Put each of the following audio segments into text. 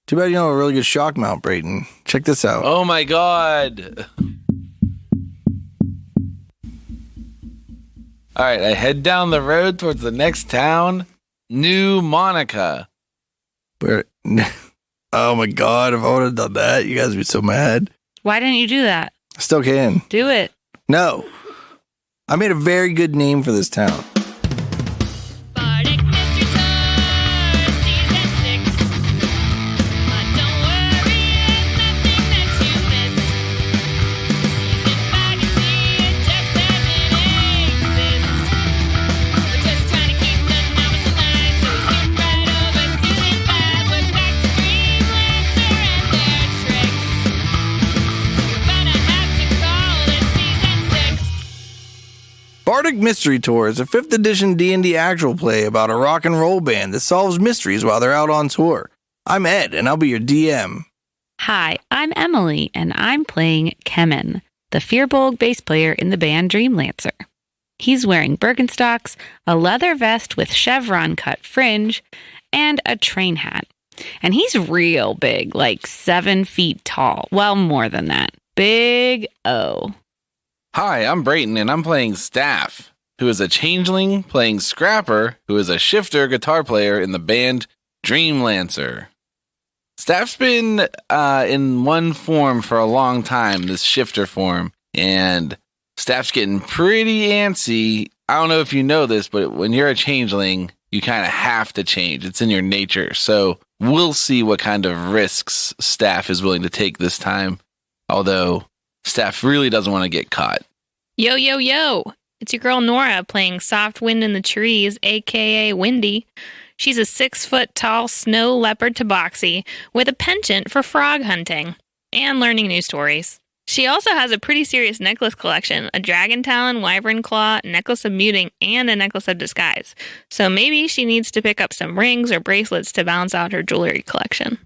Too bad you don't have a really good shock mount, Brayton. Check this out. Oh my god. All right, I head down the road towards the next town, New Monica. Oh my god, if I would have done that, you guys would be so mad. Why didn't you do that? I still can. Do it. No. I made a very good name for this town. Bardic Mystery Tour, Season 6. But don't worry, it's nothing that you miss. Sit back and see it just as it exists. We're just trying to keep the numbers alive, so skip right over Season 5. We're back to Dreamlancer and their tricks. You're gonna have to call it Season 6. Bardic Mystery Tour is a 5th edition D&D actual play about a rock and roll band that solves mysteries while they're out on tour. I'm Ed, and I'll be your DM. Hi, I'm Emily, and I'm playing Kemen, the Fearbolg bass player in the band Dreamlancer. He's wearing Birkenstocks, a leather vest with chevron-cut fringe, and a train hat. And he's real big, like 7 feet tall. Well, more than that. Big O. Hi, I'm Brayton, and I'm playing Staff, who is a changeling playing Scrapper, who is a shifter guitar player in the band Dreamlancer. Staff's been in one form for a long time, this shifter form, and Staff's getting pretty antsy. I don't know if you know this, but when you're a changeling, you kind of have to change. It's in your nature. So we'll see what kind of risks Staff is willing to take this time, although Staff really doesn't want to get caught. Yo, yo, yo. It's your girl Nora playing Soft Wind in the Trees, a.k.a. Windy. She's a 6-foot tall snow leopard tabaxi with a penchant for frog hunting and learning new stories. She also has a pretty serious necklace collection, a dragon talon, wyvern claw, necklace of muting, and a necklace of disguise. So maybe she needs to pick up some rings or bracelets to balance out her jewelry collection.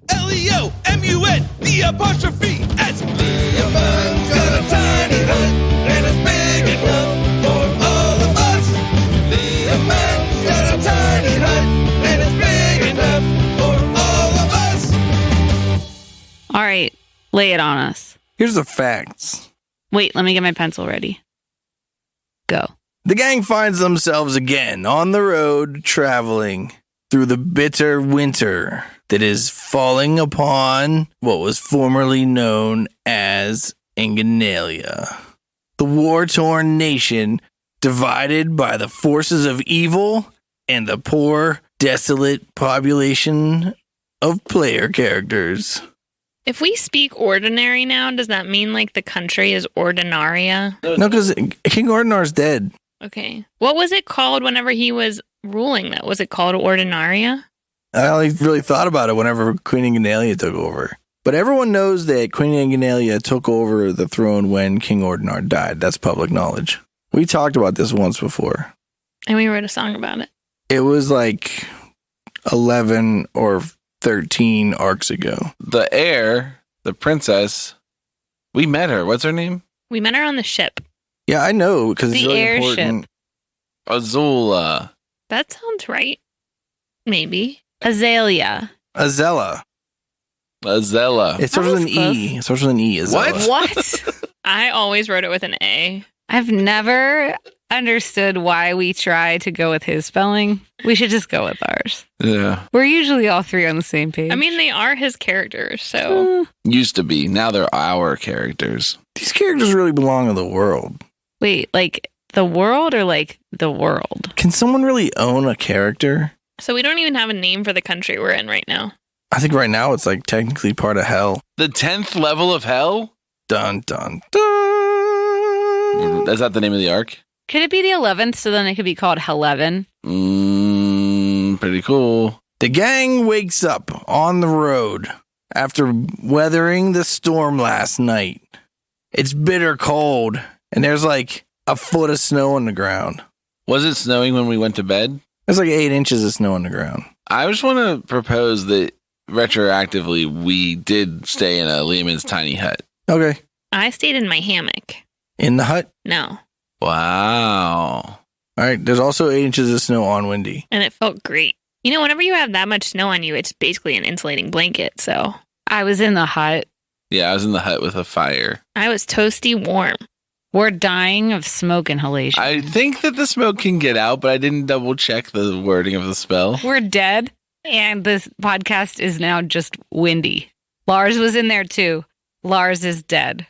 Leomun, the apostrophe S. Leomun's got a tiny hut, and it's big enough for all of us. Leomun's got a tiny hut, and it's big enough for all of us. All right, lay it on us. Here's the facts. Wait, let me get my pencil ready. Go. The gang finds themselves again on the road traveling through the bitter winter that is falling upon what was formerly known as Inganalia, the war-torn nation divided by the forces of evil and the poor, desolate population of player characters. If we speak ordinary now, does that mean like the country is Ordinaria? No, because King Ordinar's dead. Okay. What was it called whenever he was ruling that? Was it called Ordinaria? I only really thought about it whenever Queen Inganalia took over. But everyone knows that Queen Inganalia took over the throne when King Ordinar died. That's public knowledge. We talked about this once before. And we wrote a song about it. It was like 11 or 13 arcs ago. The heir, the princess, we met her. What's her name? We met her on the ship. Yeah, I know, because it's The really airship. important. Azula. That sounds right. Maybe. Azalea. Azella. Azella. It starts with an That was E. It starts with an E. Azella. What? I always wrote it with an A. I've never understood why we try to go with his spelling. We should just go with ours. Yeah. We're usually all three on the same page. I mean, they are his characters, so. Used to be. Now they're our characters. These characters really belong to the world. Wait, like the world or like the world? Can someone really own a character? So we don't even have a name for the country we're in right now. I think right now it's like technically part of hell. The 10th level of hell? Dun, dun, dun. Is that the name of the arc? Could it be the 11th so then it could be called Hell-11? Pretty cool. The gang wakes up on the road after weathering the storm last night. It's bitter cold, and there's like a foot of snow on the ground. Was it snowing when we went to bed? There's like 8 inches of snow on the ground. I just want to propose that retroactively we did stay in a Lehman's tiny hut. Okay. I stayed in my hammock. In the hut? No. Wow. All right. There's also 8 inches of snow on Windy. And it felt great. You know, whenever you have that much snow on you, it's basically an insulating blanket. So I was in the hut. Yeah, I was in the hut with a fire. I was toasty warm. We're dying of smoke inhalation. I think that the smoke can get out, but I didn't double check the wording of the spell. We're dead, and this podcast is now just windy. Lars was in there too. Lars is dead.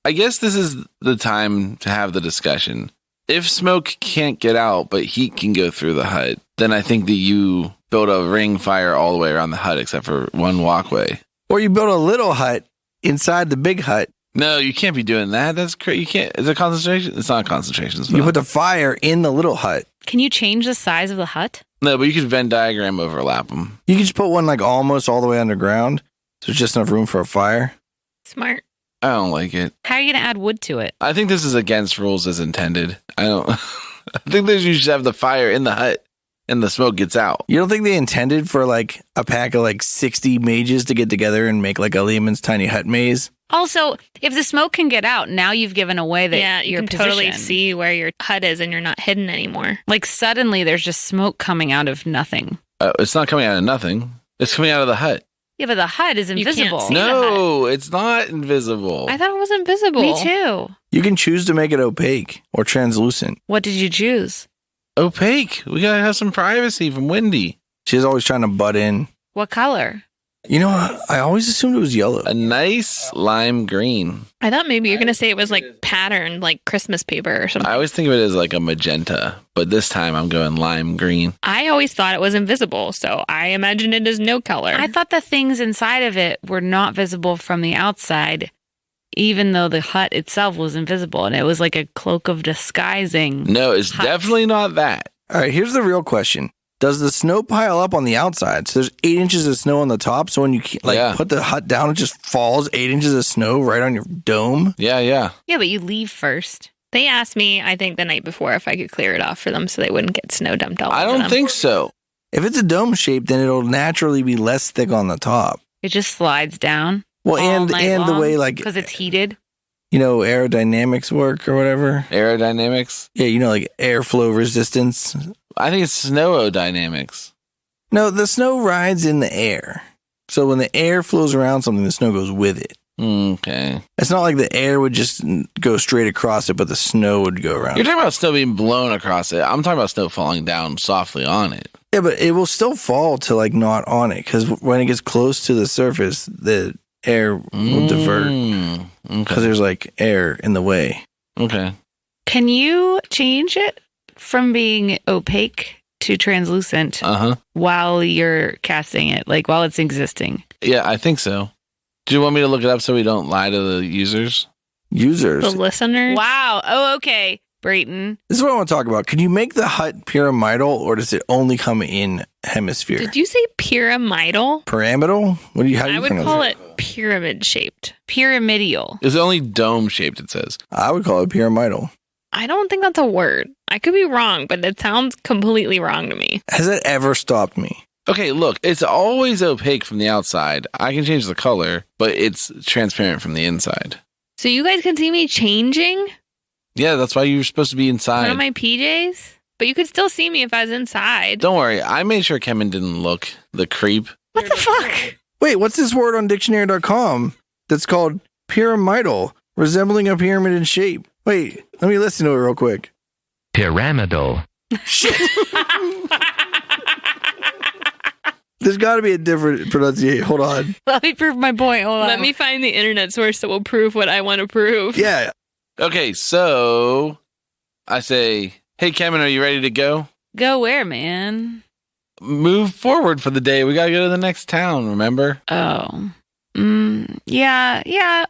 I guess this is the time to have the discussion. If smoke can't get out, but heat can go through the hut, then I think that you build a ring fire all the way around the hut except for one walkway. Or you build a little hut inside the big hut. No, you can't be doing that. That's crazy. You can't. Is it concentration? It's not a concentration spell. You put the fire in the little hut. Can you change the size of the hut? No, but you could Venn diagram overlap them. You can just put one like almost all the way underground. So there's just enough room for a fire. Smart. I don't like it. How are you going to add wood to it? I think this is against rules as intended. I don't. I think that you should have the fire in the hut and the smoke gets out. You don't think they intended for like a pack of like 60 mages to get together and make like a Lehman's tiny hut maze? Also, if the smoke can get out, now you've given away that Yeah, you your can totally position. see where your hut is and you're not hidden anymore. Like suddenly there's just smoke coming out of nothing. It's not coming out of nothing. It's coming out of the hut. Yeah, but the hut is You can't invisible. see. No, it's not invisible. I thought it was invisible. Me too. You can choose to make it opaque or translucent. What did you choose? Opaque. We gotta have some privacy from Wendy. She's always trying to butt in. What color? You know, I always assumed it was yellow. A nice lime green. I thought maybe you're going to say it was like patterned, like Christmas paper or something. I always think of it as like a magenta, but this time I'm going lime green. I always thought it was invisible, so I imagined it as no color. I thought the things inside of it were not visible from the outside, even though the hut itself was invisible, and it was like a cloak of disguising. No, it's Hut. definitely not that. All right, here's the real question. Does the snow pile up on the outside? So there's 8 inches of snow on the top. So when you Yeah. put the hut down, it just falls 8 inches of snow right on your dome. Yeah. Yeah, but you leave first. They asked me, I think the night before, if I could clear it off for them so they wouldn't get snow dumped all I over don't them. think so. If it's a dome shape, then it'll naturally be less thick on the top. It just slides down. Well, and the way like because it's heated. you know aerodynamics work or whatever. Aerodynamics. Yeah, you know like airflow resistance. I think it's snow-odynamics. No, the snow rides in the air. So when the air flows around something, the snow goes with it. Okay. It's not like the air would just go straight across it, but the snow would go around. You're talking about snow being blown across it. I'm talking about snow falling down softly on it. Yeah, but it will still fall to like not on it because when it gets close to the surface, the air will divert because Okay. there's like air in the way. Okay. Can you change it from being opaque to translucent Uh-huh. while you're casting it, like while it's existing? Yeah, I think so. Do you want me to look it up so we don't lie to the users? Users. The listeners? Wow. Oh, okay. Brayton. This is what I want to talk about. Can you make the hut pyramidal or does it only come in hemisphere? Did you say pyramidal? Pyramidal? What do you? How do you I would pronounce call it pyramid shaped. Pyramidal. It's only dome-shaped, it says. I would call it pyramidal. I don't think that's a word. I could be wrong, but it sounds completely wrong to me. Has it ever stopped me? Okay, look, it's always opaque from the outside. I can change the color, but it's transparent from the inside. So you guys can see me changing Yeah, that's why you're supposed to be one inside. of my PJs? But you could still see me if I was inside. Don't worry, I made sure Kemen didn't look the creep. What the fuck? Wait, what's this word on dictionary.com that's called pyramidal, resembling a pyramid in shape? Wait, let me listen to it real quick. Pyramidal. There's got to be a different pronunciation. Hold on. Let me prove my point. Hold on. Let me find the internet source that will prove what I want to prove. Yeah. Okay, so I say, hey, Kemen, are you ready to go? Go where, man? Move forward for the day. We got to go to the next town, remember? Oh. Yeah.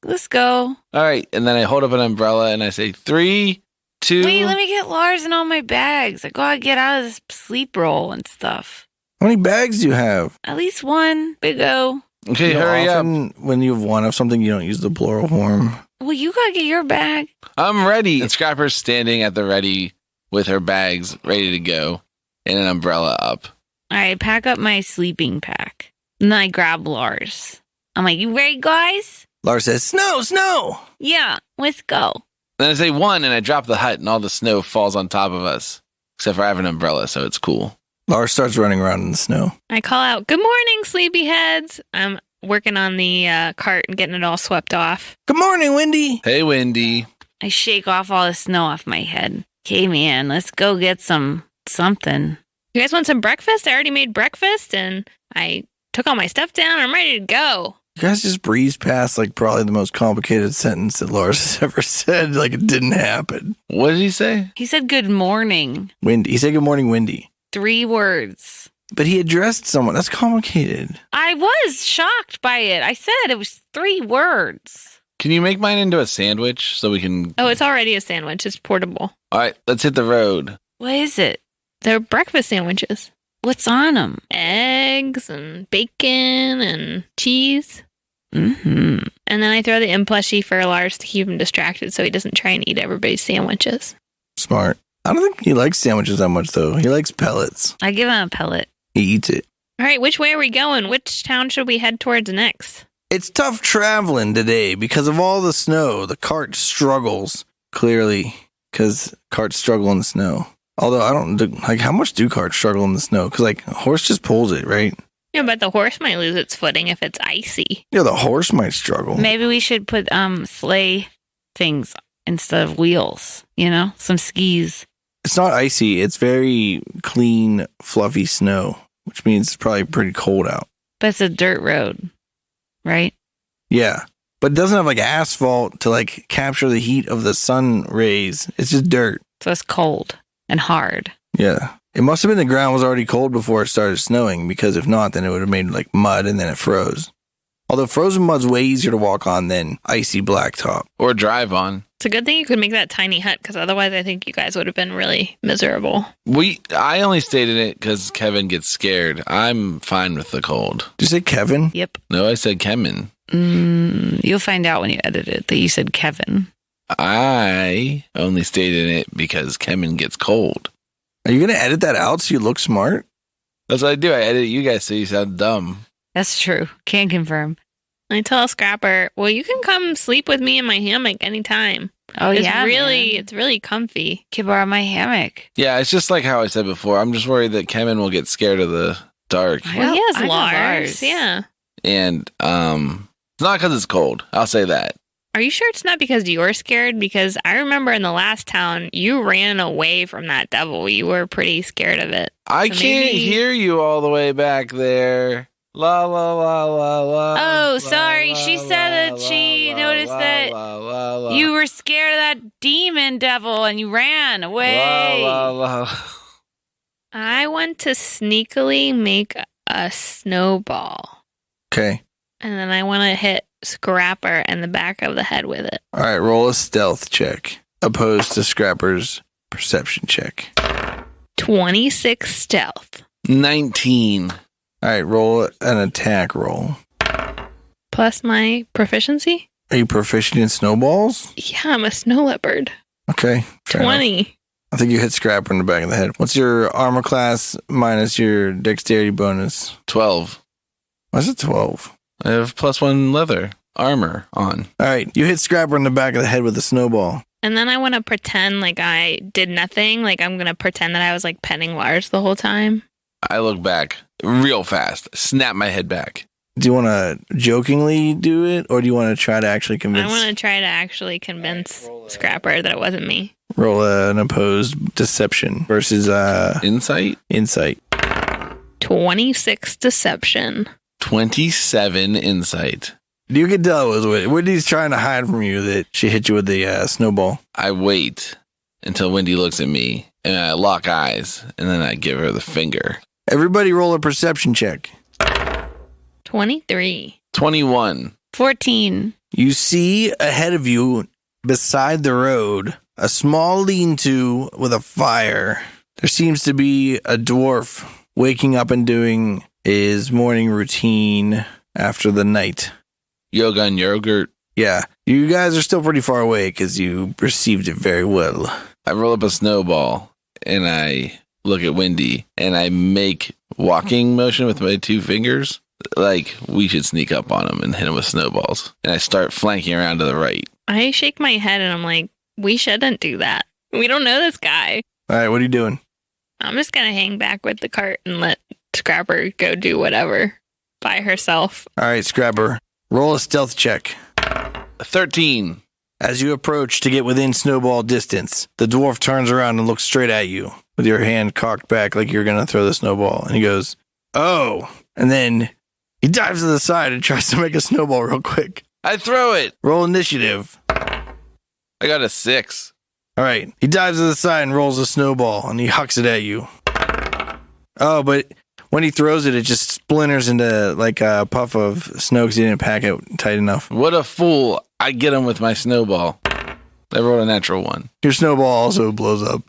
Let's go. All right, and then I hold up an umbrella and I say 3, 2. Wait, let me get Lars and all my bags. I gotta get out of this sleep roll and stuff. How many bags do you have? At least one. Big O. Okay, You know, hurry up. often when you have one of something, you don't use the plural form. Well, you gotta get your bag. I'm ready. And Scrapper's standing at the ready with her bags ready to go and an umbrella up. I pack up my sleeping pack. And then I grab Lars. I'm like, you ready, guys? Lars says, snow. Yeah, let's go. Then I say 1 and I drop the hut and all the snow falls on top of us. Except for I have an umbrella, so it's cool. Lars starts running around in the snow. I call out, "Good morning, sleepyheads." I'm working on the cart and getting it all swept off. Good morning, Wendy. Hey, Wendy. I shake off all the snow off my head. Okay, man, let's go get something. You guys want some breakfast? I already made breakfast and I took all my stuff down. I'm ready to go. You guys just breezed past like probably the most complicated sentence that Lars has ever said. Like it didn't happen. What did he say? He said good morning. Wendy. He said good morning, Wendy. 3 words. But he addressed someone. That's complicated. I was shocked by it. I said it was 3 words. Can you make mine into a sandwich so we can... Oh, it's already a sandwich. It's portable. All right, let's hit the road. What is it? They're breakfast sandwiches. What's on them? Eggs and bacon and cheese. Mm-hmm. And then I throw the in plushie for Lars to keep him distracted so he doesn't try and eat everybody's sandwiches. Smart. I don't think he likes sandwiches that much, though. He likes pellets. I give him a pellet. He eats it. All right, which way are we going? Which town should we head towards next? It's tough traveling today because of all the snow. The cart struggles, clearly, because carts struggle in the snow. Although I don't, like, how much do carts struggle in the snow? Because, like, a horse just pulls it, right? Yeah, but the horse might lose its footing if it's icy. Yeah, the horse might struggle. Maybe we should put sleigh things instead of wheels, some skis. It's not icy. It's very clean, fluffy snow, which means it's probably pretty cold out. But it's a dirt road, right? Yeah. But it doesn't have, like, asphalt to, like, capture the heat of the sun rays. It's just dirt. So it's cold and hard. Yeah. It must have been the ground was already cold before it started snowing, because if not, then it would have made like mud and then it froze. Although frozen mud's way easier to walk on than icy blacktop. Or drive on. It's a good thing you could make that tiny hut because otherwise I think you guys would have been really miserable. I only stayed in it because Kevin gets scared. I'm fine with the cold. Did you say Kevin? Yep. No, I said Kevin. You'll find out when you edit it that you said Kevin. I only stayed in it because Kevin gets cold. Are you going to edit that out so you look smart? That's what I do. I edit you guys so you sound dumb. That's true. Can confirm. I tell Scrapper, well, you can come sleep with me in my hammock anytime. Oh, It's yeah. it's really comfy. Can borrow my hammock. Yeah, it's just like how I said before. I'm just worried that Kevin will get scared of the dark. Well, he has I know Lars. Yeah. And it's not because it's cold. I'll say that. Are you sure it's not because you're scared? Because I remember in the last town, you ran away from that devil. You were pretty scared of it. I So can't maybe- hear you all the way back there. La la la la la. Oh, la, sorry. la, She la, said that la, she la, noticed la, that la, la, la. You were scared of that demon devil and you ran away. La, la, la. I want to sneakily make a snowball. Okay. And then I want to hit Scrapper in the back of the head with it. All right. Roll a stealth check opposed to Scrapper's perception check. 26 stealth. 19. All right. Roll an attack roll. Plus my proficiency? Are you proficient in snowballs? Yeah, I'm a snow leopard. Okay. fair enough. 20. I think you hit Scrapper in the back of the head. What's your armor class minus your dexterity bonus? 12. Why is it 12? I have +1 leather armor on. All right. You hit Scrapper in the back of the head with a snowball. And then I want to pretend like I did nothing. Like I'm going to pretend that I was like petting Lars the whole time. I look back real fast, snap my head back. Do you want to jokingly do it, or do you want to try to actually I convince? want to try to actually convince Scrapper that it wasn't me. Roll an opposed deception versus Insight? insight. 26 deception. 27 insight. You can tell it was Wendy's trying to hide from you that she hit you with the snowball. I wait until Wendy looks at me and I lock eyes and then I give her the finger. Everybody roll a perception check. 23. 21. 14. You see ahead of you, beside the road, a small lean-to with a fire. There seems to be a dwarf waking up and doing his morning routine after the night. Yoga and yogurt. Yeah, you guys are still pretty far away because you received it very well. I roll up a snowball and I look at Wendy and I make walking motion with my 2 fingers. Like we should sneak up on him and hit him with snowballs. And I start flanking around to the right. I shake my head and I'm like, we shouldn't do that. We don't know this guy. All right, what are you doing? I'm just going to hang back with the cart and let Scrapper go do whatever by herself. All right, Scrapper, roll a stealth check. 13. As you approach to get within snowball distance, the dwarf turns around and looks straight at you with your hand cocked back like you're going to throw the snowball. And he goes, "Oh." And then he dives to the side and tries to make a snowball real quick. I throw it. Roll initiative. I got a 6. All right. He dives to the side and rolls a snowball, and he hucks it at you. Oh, but when he throws it, it just splinters into like a puff of snow because he didn't pack it tight enough. What a fool. I get him with my snowball. I rolled a natural 1. Your snowball also blows up.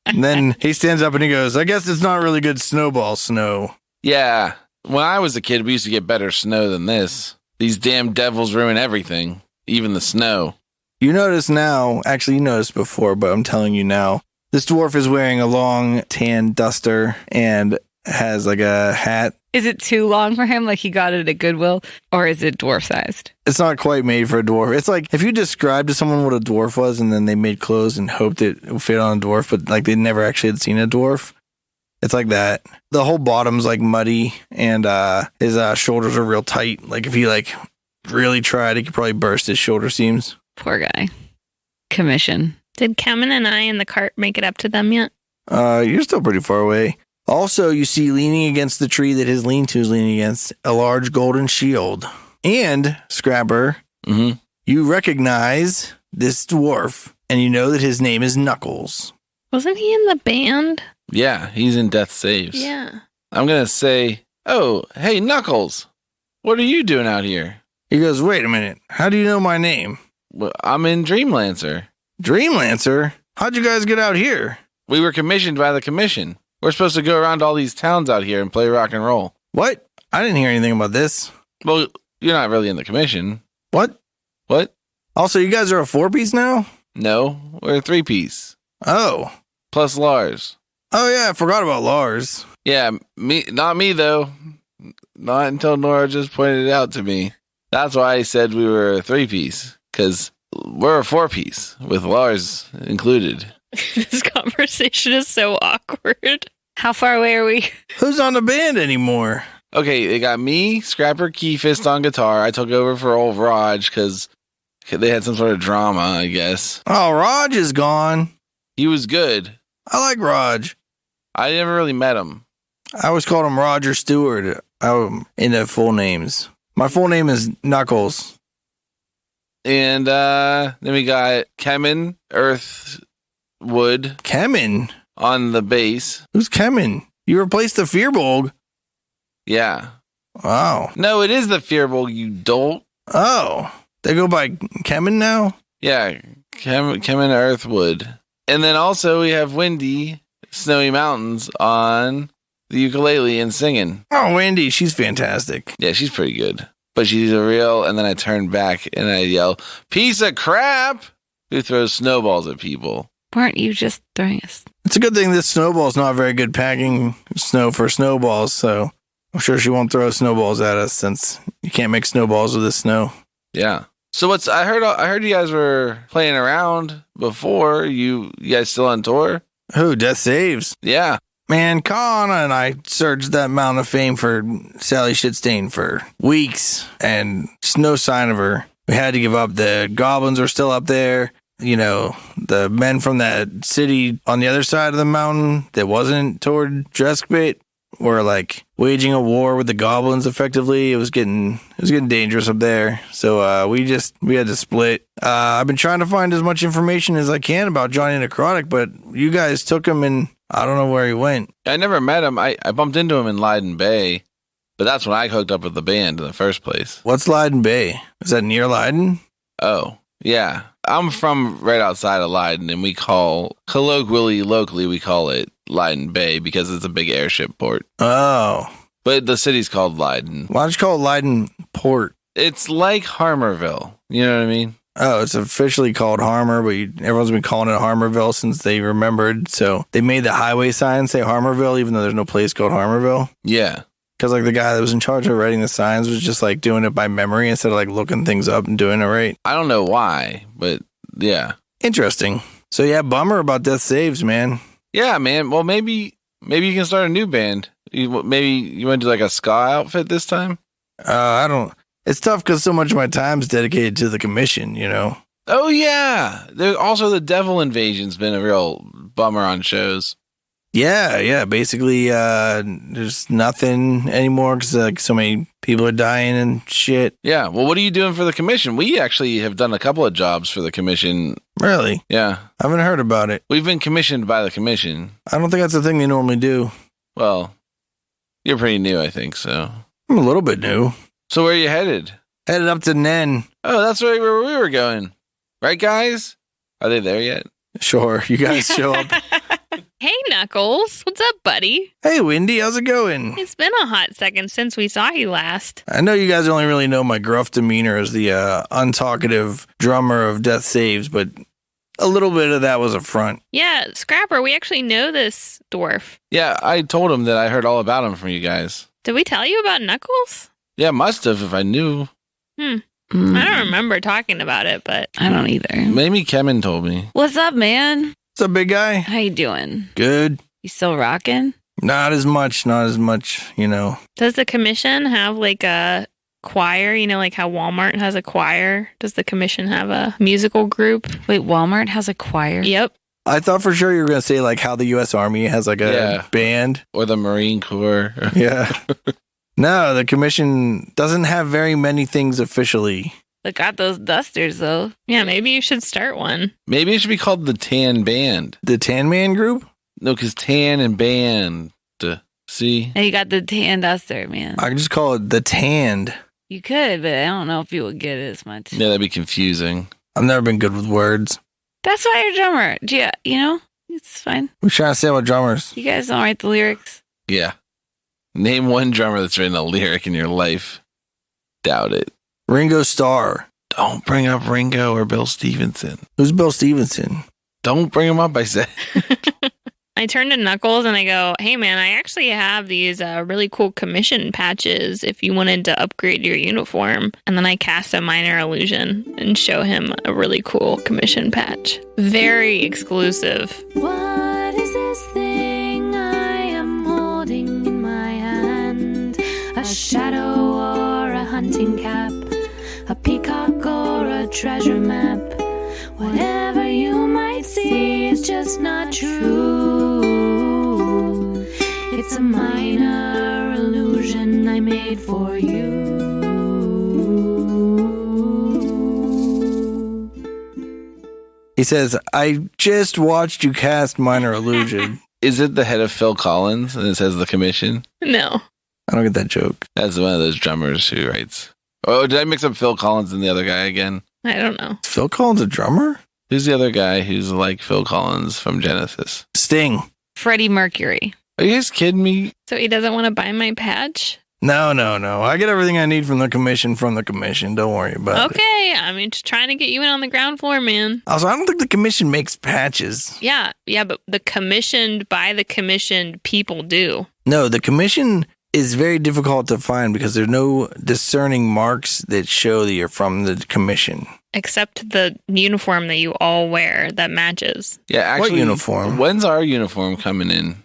And then he stands up and he goes, "I guess it's not really good snowball snow." Yeah. When I was a kid, we used to get better snow than this. These damn devils ruin everything, even the snow. You notice now, actually you noticed before, but I'm telling you now, this dwarf is wearing a long tan duster and has like a hat. Is it too long for him, like he got it at Goodwill, or is it dwarf-sized? It's not quite made for a dwarf. It's like if you described to someone what a dwarf was and then they made clothes and hoped it would fit on a dwarf, but like they never actually had seen a dwarf. It's like that. The whole bottom's like muddy and his shoulders are real tight. Like if he like really tried, he could probably burst his shoulder seams. Poor guy. Commission. Did Kemen and I in the cart make it up to them yet? You're still pretty far away. Also, you see leaning against the tree that his lean-to is leaning against, a large golden shield. And, Scrapper, you recognize this dwarf, and you know that his name is Knuckles. Wasn't he in the band? Yeah, he's in Death Saves. Yeah. I'm going to say, "Oh, hey, Knuckles. What are you doing out here?" He goes, "Wait a minute. How do you know my name?" Well, I'm in Dreamlancer. Dreamlancer? How'd you guys get out here? We were commissioned by the commission. We're supposed to go around all these towns out here and play rock and roll. What? I didn't hear anything about this. Well, you're not really in the commission. What? What? Also, you guys are a 4-piece now? No, we're a 3-piece. Oh. Plus Lars. Oh, yeah, I forgot about Lars. Yeah, not me, though. Not until Nora just pointed it out to me. That's why I said we were a 3-piece, because we're a 4-piece, with Lars included. This conversation is so awkward. How far away are we? Who's on the band anymore? Okay, they got me, Scrapper, Keyfist on guitar. I took over for old Raj, because they had some sort of drama, I guess. Oh, Raj is gone. He was good. I like Raj. I never really met him. I always called him Roger Stewart into full names. My full name is Knuckles. And then we got Kemen, Earthwood. Kemen? On the bass. Who's Kemen? You replaced the Fearbolg. Yeah. Wow. No, it is the Fearbolg, you dolt. Oh. They go by Kemen now? Yeah, Kemen Earthwood. And then also we have Wendy, Snowy Mountains, on the ukulele and singing. Oh, Wendy, she's fantastic. Yeah, she's pretty good. But she's a real, and then I turn back and I yell, "Piece of crap!" Who throws snowballs at people. Weren't you just throwing us? It's a good thing this snowball's not very good packing snow for snowballs, so I'm sure she won't throw snowballs at us since you can't make snowballs with this snow. Yeah. So I heard you guys were playing around before. You guys still on tour? Who, Death Saves? Yeah. Man, Kana and I searched that mountain of fame for Sally Shitstain for weeks, and just no sign of her. We had to give up. The goblins are still up there. You know, the men from that city on the other side of the mountain that wasn't toward Dreskbait were like waging a war with the goblins effectively. It was getting dangerous up there. So we had to split. I've been trying to find as much information as I can about Johnny Necrotic, but you guys took him and I don't know where he went. I never met him. I bumped into him in Leiden Bay, but that's when I hooked up with the band in the first place. What's Leiden Bay? Is that near Leiden? Oh, yeah. I'm from right outside of Leiden, and locally, we call it Leiden Bay because it's a big airship port. Oh. But the city's called Leiden. Why don't you call it Leiden Port? It's like Harmerville. You know what I mean? Oh, it's officially called Harmer, but everyone's been calling it Harmerville since they remembered. So they made the highway sign say Harmerville, even though there's no place called Harmerville. Yeah. Because like the guy that was in charge of writing the signs was just like doing it by memory instead of like looking things up and doing it right. I don't know why, but yeah. Interesting. So yeah, bummer about Death Saves, man. Yeah, man. Well, maybe you can start a new band. Maybe you want to do like a ska outfit this time? I don't. It's tough because so much of my time's dedicated to the commission, you know? Oh, yeah. There's also the Devil Invasion's been a real bummer on shows. Yeah. Basically, there's nothing anymore because like so many people are dying and shit. Yeah. Well, what are you doing for the commission? We actually have done a couple of jobs for the commission. Really? Yeah. I haven't heard about it. We've been commissioned by the commission. I don't think that's the thing they normally do. Well, you're pretty new, I think, so. I'm a little bit new. So where are you headed? Headed up to Nen. Oh, that's right where we were going. Right, guys? Are they there yet? Sure, you guys show up. Hey, Knuckles. What's up, buddy? Hey, Wendy, how's it going? It's been a hot second since we saw you last. I know you guys only really know my gruff demeanor as the untalkative drummer of Death Saves, but a little bit of that was a front. Yeah, Scrapper, we actually know this dwarf. Yeah, I told him that I heard all about him from you guys. Did we tell you about Knuckles? Yeah, must have if I knew. Mm. I don't remember talking about it, but I don't either. Maybe Kevin told me. What's up, man? What's up, big guy? How you doing? Good. You still rocking? Not as much, you know. does the commission have like a choir? You know, like how Walmart has a choir? Does the commission have a musical group? Wait, Walmart has a choir? Yep. I thought for sure you were going to say like how the U.S. Army has like a band. Or the Marine Corps. Yeah. No, the commission doesn't have very many things officially. They got those dusters, though. Yeah, maybe you should start one. Maybe it should be called the Tan Band. The Tan Man Group? No, because tan and band. See? And you got the tan duster, man. I can just call it the Tanned. You could, but I don't know if you would get it as much. Yeah, that'd be confusing. I've never been good with words. That's why you're a drummer. Yeah, you know, it's fine. We're trying to say about drummers. You guys don't write the lyrics. Yeah. Name one drummer that's written a lyric in your life. Doubt it. Ringo Starr. Don't bring up Ringo or Bill Stevenson. Who's Bill Stevenson? Don't bring him up, I said. I turn to Knuckles and I go, hey man, I actually have these really cool commission patches if you wanted to upgrade your uniform. And then I cast a minor illusion and show him a really cool commission patch. Very exclusive. What is this thing I am holding in my hand? A shadow or a hunting cap? A peacock or a treasure map? Whatever you might see is just not true. It's a minor illusion I made for you. He says, I just watched you cast Minor Illusion. Is it the head of Phil Collins and it says the commission? No. I don't get that joke. That's one of those drummers who writes. Oh, did I mix up Phil Collins and the other guy again? I don't know. Is Phil Collins a drummer? Who's the other guy who's like Phil Collins from Genesis? Sting. Freddie Mercury. Are you guys kidding me? So he doesn't want to buy my patch? No. I get everything I need from the commission. Don't worry about it. Okay. I mean, just trying to get you in on the ground floor, man. Also, I don't think the commission makes patches. Yeah, but the commissioned by the commissioned people do. No, the commission is very difficult to find because there's no discerning marks that show that you're from the commission. Except the uniform that you all wear that matches. Yeah, actually. What uniform? When's our uniform coming in?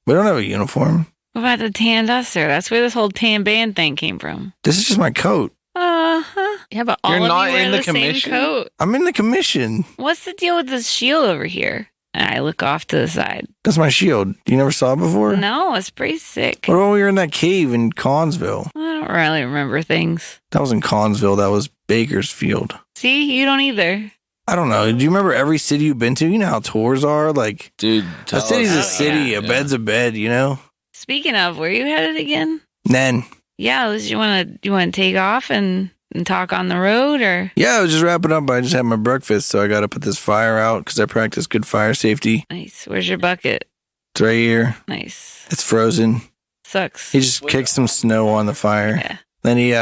We don't have a uniform. What about the tan duster? That's where this whole tan band thing came from. This is just my coat. Uh-huh. Yeah, but all You're of not you wear in the the commission? same coat. I'm in the commission. What's the deal with this shield over here? And I look off to the side. That's my shield. You never saw it before? No, it's pretty sick. What about when we were in that cave in Connesville? I don't really remember things. That was in Connesville. That was Bakersfield. See, you don't either. I don't know. Do you remember every city you've been to? You know how tours are? Like, Dude, a tell city's us. a city. Yeah. A bed's a bed, you know? Speaking of, where you headed again? Nen. Yeah, Liz, you want to take off and talk on the road, or? Yeah, I was just wrapping up. I just had my breakfast, so I got to put this fire out because I practice good fire safety. Nice. Where's your bucket? It's right here. Nice. It's frozen. Sucks. He just kicks some snow on the fire. Yeah. Then he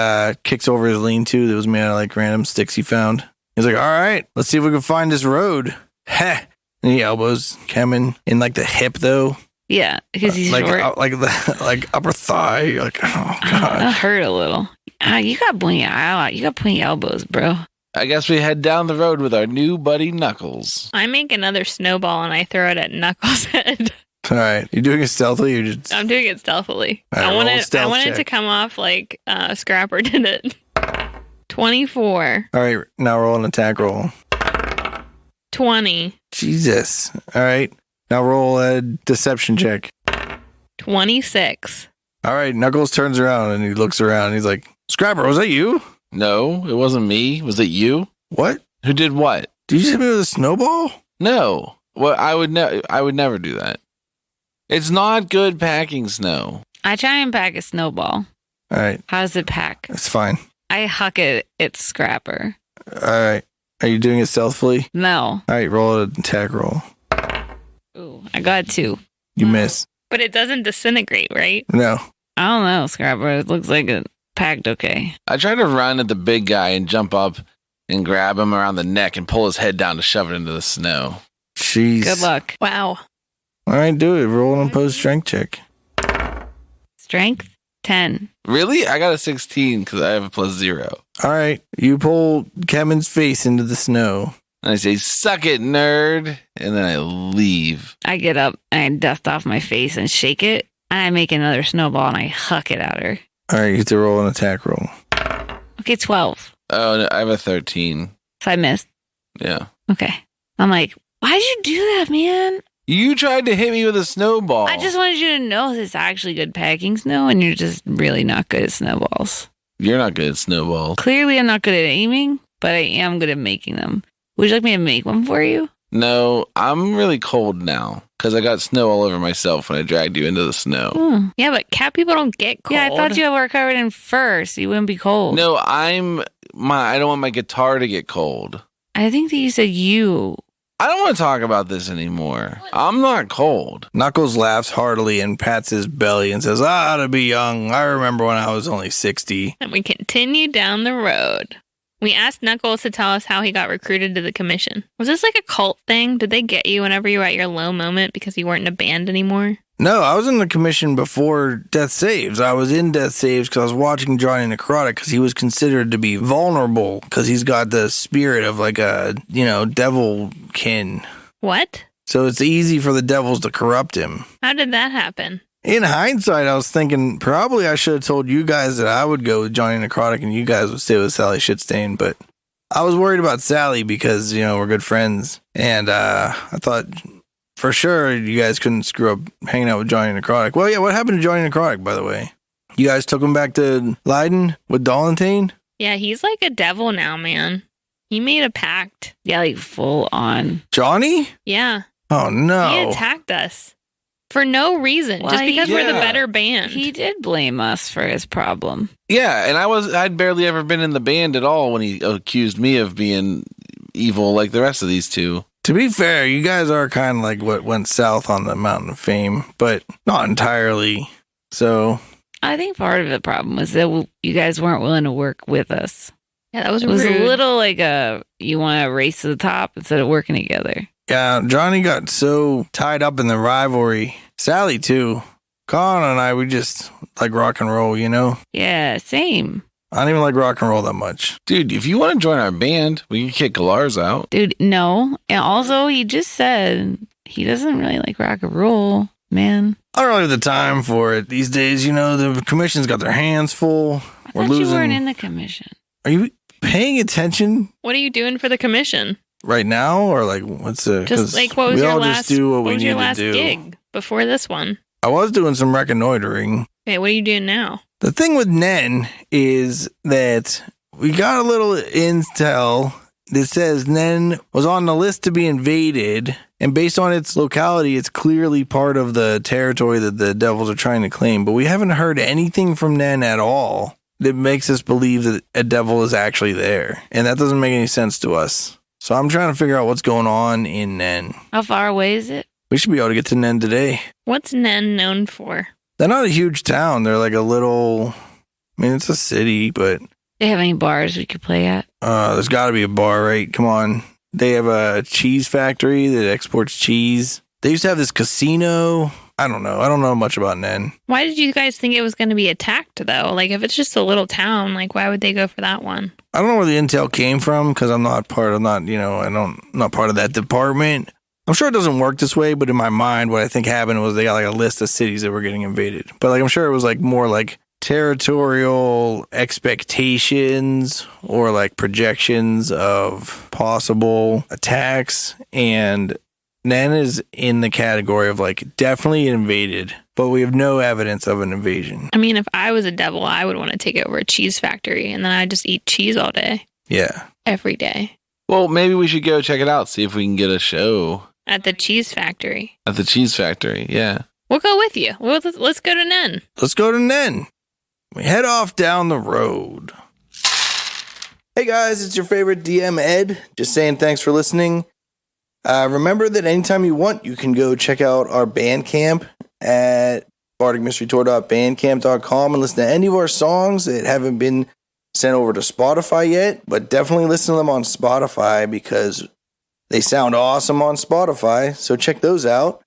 kicks over his lean-to that was made out of like random sticks he found. He's like, all right, let's see if we can find this road. Heh. And he elbows Kemen in like the hip though. Yeah, because he's like, short. like the like upper thigh. You're like, oh god. That hurt a little. You got pointy elbows, bro. I guess we head down the road with our new buddy Knuckles. I make another snowball and I throw it at Knuckles' head. All right. You doing it stealthily or just... I'm doing it stealthily. All right, I want roll a it. I stealth want it check. to come off like Scrapper did it. 24. All right. Now roll an attack roll. 20. Jesus. All right. Now roll a deception check. 26. All right. Knuckles turns around and he looks around. And he's like, Scrapper, was that you? No, it wasn't me. Was it you? What? Who did what? Did you just hit me with a snowball? No. Well, I would never do that. It's not good packing snow. I try and pack a snowball. All right. How does it pack? That's fine. I huck it at Scrapper. All right. Are you doing it stealthily? No. All right. Roll an attack roll. Ooh, I got 2. You miss. But it doesn't disintegrate, right? No. I don't know, Scrapper. It looks like it packed okay. I try to run at the big guy and jump up and grab him around the neck and pull his head down to shove it into the snow. Jeez. Good luck. Wow. All right. Do it. Roll an opposed strength check. Strength 10. Really? I got a 16 because I have a +0. All right. You pull Kevin's face into the snow. And I say, suck it, nerd. And then I leave. I get up and I dust off my face and shake it. And I make another snowball and I huck it at her. All right. You have to roll an attack roll. Okay, 12. Oh, no, I have a 13. So I missed. Yeah. Okay. I'm like, why'd you do that, man? You tried to hit me with a snowball. I just wanted you to know it's actually good packing snow and you're just really not good at snowballs. You're not good at snowballs. Clearly, I'm not good at aiming, but I am good at making them. Would you like me to make one for you? No, I'm really cold now because I got snow all over myself when I dragged you into the snow. Yeah, but cat people don't get cold. Yeah, I thought you were covered in fur, so you wouldn't be cold. No, I don't want my guitar to get cold. I think that you said you. I don't want to talk about this anymore. I'm not cold. Knuckles laughs heartily and pats his belly and says, I ought to be young. I remember when I was only 60. And we continue down the road. We asked Knuckles to tell us how he got recruited to the commission. Was this like a cult thing? Did they get you whenever you were at your low moment because you weren't in a band anymore? No, I was in the commission before Death Saves. I was in Death Saves because I was watching Johnny Necrotic because he was considered to be vulnerable because he's got the spirit of like a, devil kin. What? So it's easy for the devils to corrupt him. How did that happen? In hindsight, I was thinking probably I should have told you guys that I would go with Johnny Necrotic and you guys would stay with Sally Shitstain, but I was worried about Sally because, we're good friends. And I thought for sure you guys couldn't screw up hanging out with Johnny Necrotic. Well, yeah, what happened to Johnny Necrotic, by the way? You guys took him back to Leiden with Dolantane? Yeah, he's like a devil now, man. He made a pact. Yeah, like full on. Johnny? Yeah. Oh, no. He attacked us. For no reason. Well, just because we're the yeah. better band. He did blame us for his problem. Yeah, and I'd barely ever been in the band at all when he accused me of being evil like the rest of these two. To be fair, you guys are kind of like what went south on the Mountain of Fame, but not entirely. So I think part of the problem was that you guys weren't willing to work with us. Yeah, that was It was rude. a little like you want to race to the top instead of working together. yeah, Johnny got so tied up in the rivalry. Sally, too. Colin and I, we just like rock and roll, Yeah, same. I don't even like rock and roll that much. Dude, if you want to join our band, we can kick Galar's out. Dude, no. And also, he just said he doesn't really like rock and roll, man. I don't really have the time for it these days. The commission's got their hands full. I thought you weren't in the commission. Are you paying attention What are you doing for the commission? right now, or like what's the? Just like what was we your all last? just do what we was need your to last do. gig before this one? I was doing some reconnoitering. Okay, what are you doing now? The thing with Nen is that we got a little intel that says Nen was on the list to be invaded, and based on its locality, it's clearly part of the territory that the devils are trying to claim. But we haven't heard anything from Nen at all that makes us believe that a devil is actually there, and that doesn't make any sense to us. So I'm trying to figure out what's going on in Nen. How far away is it? We should be able to get to Nen today. What's Nen known for? They're not a huge town. They're like a little... it's a city, but... Do they have any bars we could play at? There's got to be a bar, right? Come on. They have a cheese factory that exports cheese. They used to have this casino. I don't know. I don't know much about Nen. Why did you guys think it was going to be attacked, though? Like, if it's just a little town, like, why would they go for that one? I don't know where the intel came from because I'm not part of not part of that department. I'm sure it doesn't work this way, but in my mind, what I think happened was they got like a list of cities that were getting invaded. But like I'm sure it was like more like territorial expectations or like projections of possible attacks, and Nen is in the category of like definitely invaded, but we have no evidence of an invasion. I mean, if I was a devil, I would want to take over a cheese factory, and then I'd just eat cheese all day, Yeah. every day, Well, maybe we should go check it out, see if we can get a show at the cheese factory. at the cheese factory. Yeah. We'll go with you. Let's go to Nen. Let's go to Nen. We head off down the road. Hey guys, it's your favorite DM Ed. Just saying thanks for listening. Remember that anytime you want, you can go check out our Bandcamp at bardicmysterytour.bandcamp.com and listen to any of our songs that haven't been sent over to Spotify yet, but definitely listen to them on Spotify because they sound awesome on Spotify, so check those out.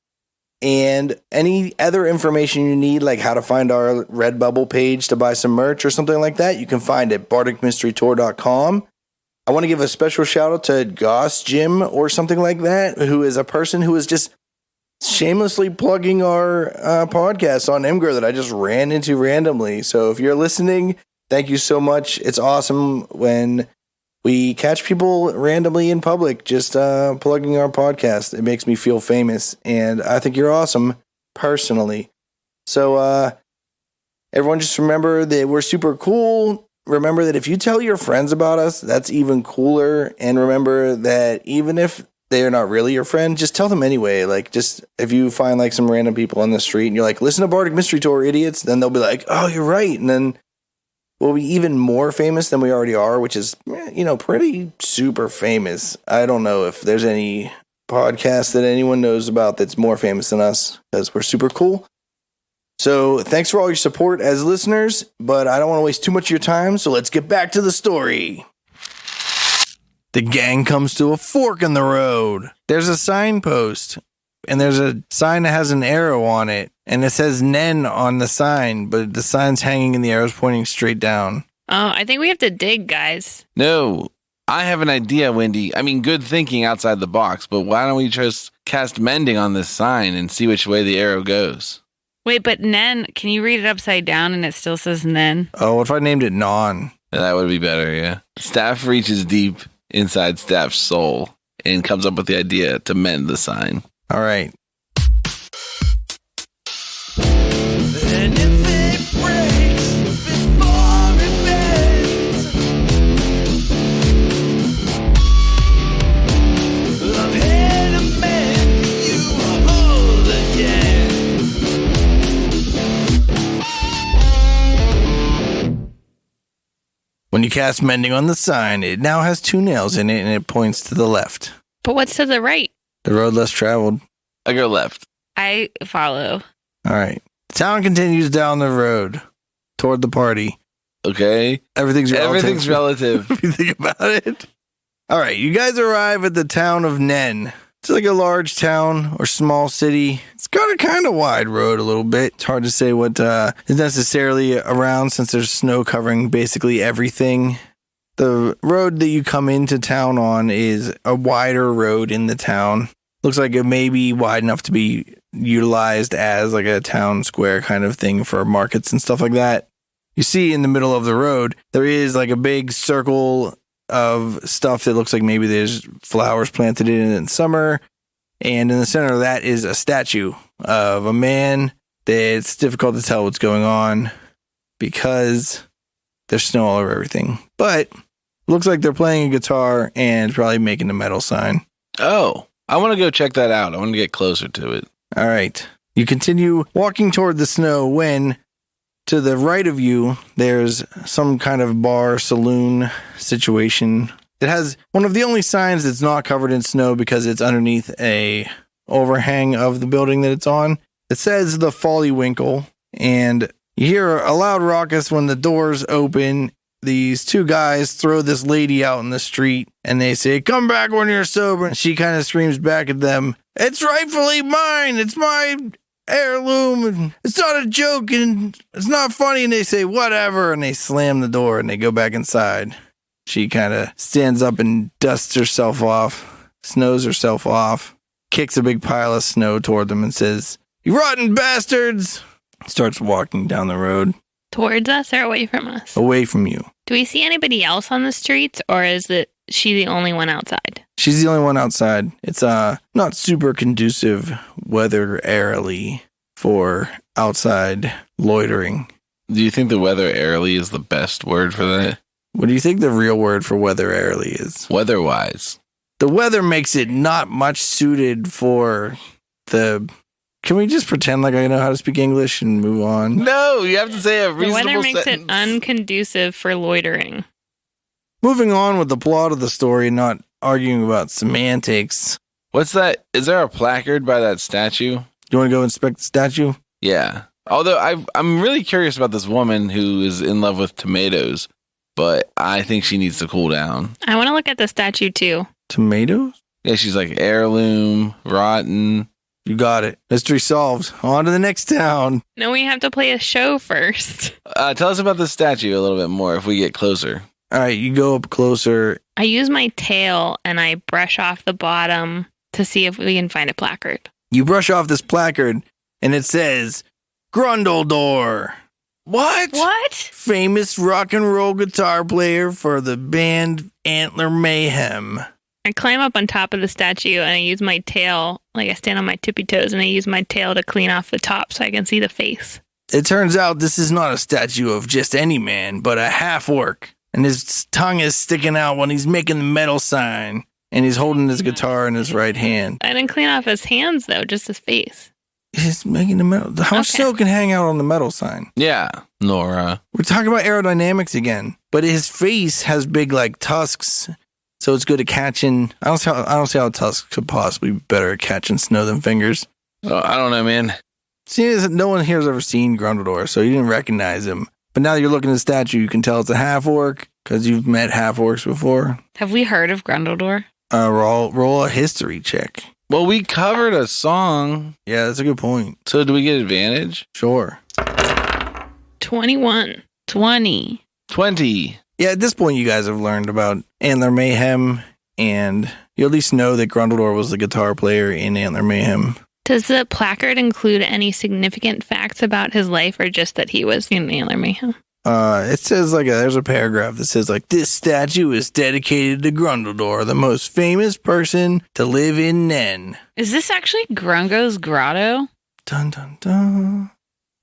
And any other information you need, like how to find our Redbubble page to buy some merch or something like that, you can find at bardicmysterytour.com. I want to give a special shout out to Goss Jim or something like that, who is a person who is just shamelessly plugging our podcast on Imgur that I just ran into randomly. So if you're listening, thank you so much. It's awesome when we catch people randomly in public just plugging our podcast. It makes me feel famous, and I think you're awesome personally. So everyone just remember that we're super cool. Remember that if you tell your friends about us, that's even cooler. And remember that even if they are not really your friend, just tell them anyway. Like, just if you find like some random people on the street and you're like, listen to Bardic Mystery Tour, idiots, then they'll be like, oh, you're right. And then we'll be even more famous than we already are, which is, pretty super famous. I don't know if there's any podcast that anyone knows about that's more famous than us because we're super cool. So thanks for all your support as listeners, but I don't want to waste too much of your time, so let's get back to the story. The gang comes to a fork in the road. There's a signpost, and there's a sign that has an arrow on it, and it says Nen on the sign, but the sign's hanging and the arrow's pointing straight down. Oh, I think we have to dig, guys. No, I have an idea, Wendy. I mean, good thinking outside the box, but why don't we just cast mending on this sign and see which way the arrow goes? Wait, but Nen, can you read it upside down and it still says Nen? Oh, what if I named it Non? That would be better, yeah. Staff reaches deep inside Staff's soul and comes up with the idea to mend the sign. All right. And if it breaks before it bends, I'm here to mend you whole again. When you cast mending on the sign, it now has 2 nails in it and it points to the left. But what's to the right? The road less traveled. I go left. I follow. All right. The town continues down the road toward the party. Okay. Everything's relative. Everything's relative. If you think about it. All right. You guys arrive at the town of Nen. It's like a large town or small city. It's got a kind of wide road a little bit. It's hard to say what is necessarily around since there's snow covering basically everything. The road that you come into town on is a wider road in the town. Looks like it may be wide enough to be utilized as like a town square kind of thing for markets and stuff like that. You see in the middle of the road, there is like a big circle of stuff that looks like maybe there's flowers planted in it in summer. And in the center of that is a statue of a man that it's difficult to tell what's going on because there's snow all over everything. But looks like they're playing a guitar and probably making a metal sign. Oh, I want to go check that out. I want to get closer to it. All right. You continue walking toward the snow when to the right of you, there's some kind of bar saloon situation. It has one of the only signs that's not covered in snow because it's underneath a overhang of the building that it's on. It says the Follywinkle, and you hear a loud ruckus when the doors open. These 2 guys throw this lady out in the street, and they say, "Come back when you're sober." And she kind of screams back at them, "It's rightfully mine. It's my heirloom, and it's not a joke, and it's not funny. And they say, whatever, and they slam the door, and they go back inside. She kind of stands up and dusts herself off, snows herself off, kicks a big pile of snow toward them, and says, "You rotten bastards!" Starts walking down the road. Towards us or away from us? Away from you. Do we see anybody else on the streets, or is it she the only one outside? She's the only one outside. It's not super conducive weather airily for outside loitering. Do you think the weather airily is the best word for that? What do you think the real word for weather airily is? Weather-wise. The weather makes it not much suited for the... Can we just pretend like I know how to speak English and move on? No, you have to say a The reasonable weather makes sentence. it unconducive for loitering. Moving on with the plot of the story, not arguing about semantics. What's that? Is there a placard by that statue? You want to go inspect the statue? Yeah. Although I'm really curious about this woman who is in love with tomatoes, but I think she needs to cool down. I want to look at the statue too. Tomatoes? Yeah, she's like heirloom, rotten. You got it. Mystery solved. On to the next town. No, we have to play a show first. Tell us about the statue a little bit more if we get closer. All right, you go up closer. I use my tail and I brush off the bottom to see if we can find a placard. You brush off this placard, and it says, Grundledor, What? What? famous rock and roll guitar player for the band Antler Mayhem. I climb up on top of the statue and I use my tail, like I stand on my tippy toes and I use my tail to clean off the top so I can see the face. It turns out this is not a statue of just any man, but a half-orc. And his tongue is sticking out when he's making the metal sign. And he's holding his guitar in his right hand. I didn't clean off his hands though, just his face. He's making the metal. How much Okay. snow can hang out on the metal sign? Yeah, Nora. We're talking about aerodynamics again. But his face has big, like, tusks. So it's good at catching. I don't see how tusks could possibly be better at catching snow than fingers. Oh, I don't know, man. Seeing as no one here has ever seen Grundledor, so you didn't recognize him. But now that you're looking at the statue, you can tell it's a half-orc because you've met half-orcs before. Have we heard of Grundledor? Roll a history check. Well, we covered a song, Yeah, that's a good point. so do we get advantage? Sure. 21. 20. 20. Yeah, at this point, you guys have learned about Antler Mayhem, and you at least know that Grundledor was the guitar player in Antler Mayhem. Does the placard include any significant facts about his life or just that he was in Antler Mayhem? It says there's a paragraph that says this statue is dedicated to Grundledor, the most famous person to live in Nen. Is this actually Grungo's Grotto? Dun dun dun.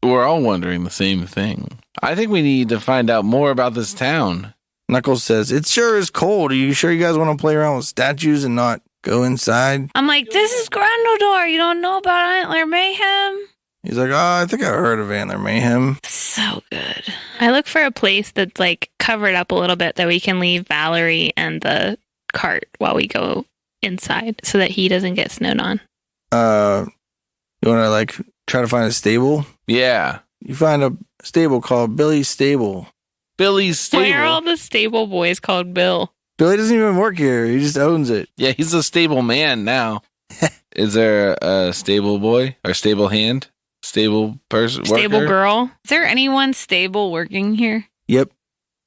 We're all wondering the same thing. I think we need to find out more about this town. Knuckles says, "It sure is cold. Are you sure you guys want to play around with statues and not go inside?" I'm like, this is Grundledor. You don't know about Antler Mayhem? He's like, "Oh, I think I heard of Antler Mayhem." So good. I look for a place that's like covered up a little bit that we can leave Valerie and the cart while we go inside so that he doesn't get snowed on. You want to try to find a stable? Yeah. You find a stable called Billy's Stable. Billy's stable. Why are all the stable boys called Bill? Billy doesn't even work here. He just owns it. Yeah, he's a stable man now. Is there a stable boy or stable hand? Stable person? Stable worker? girl? Is there anyone stable working here? Yep.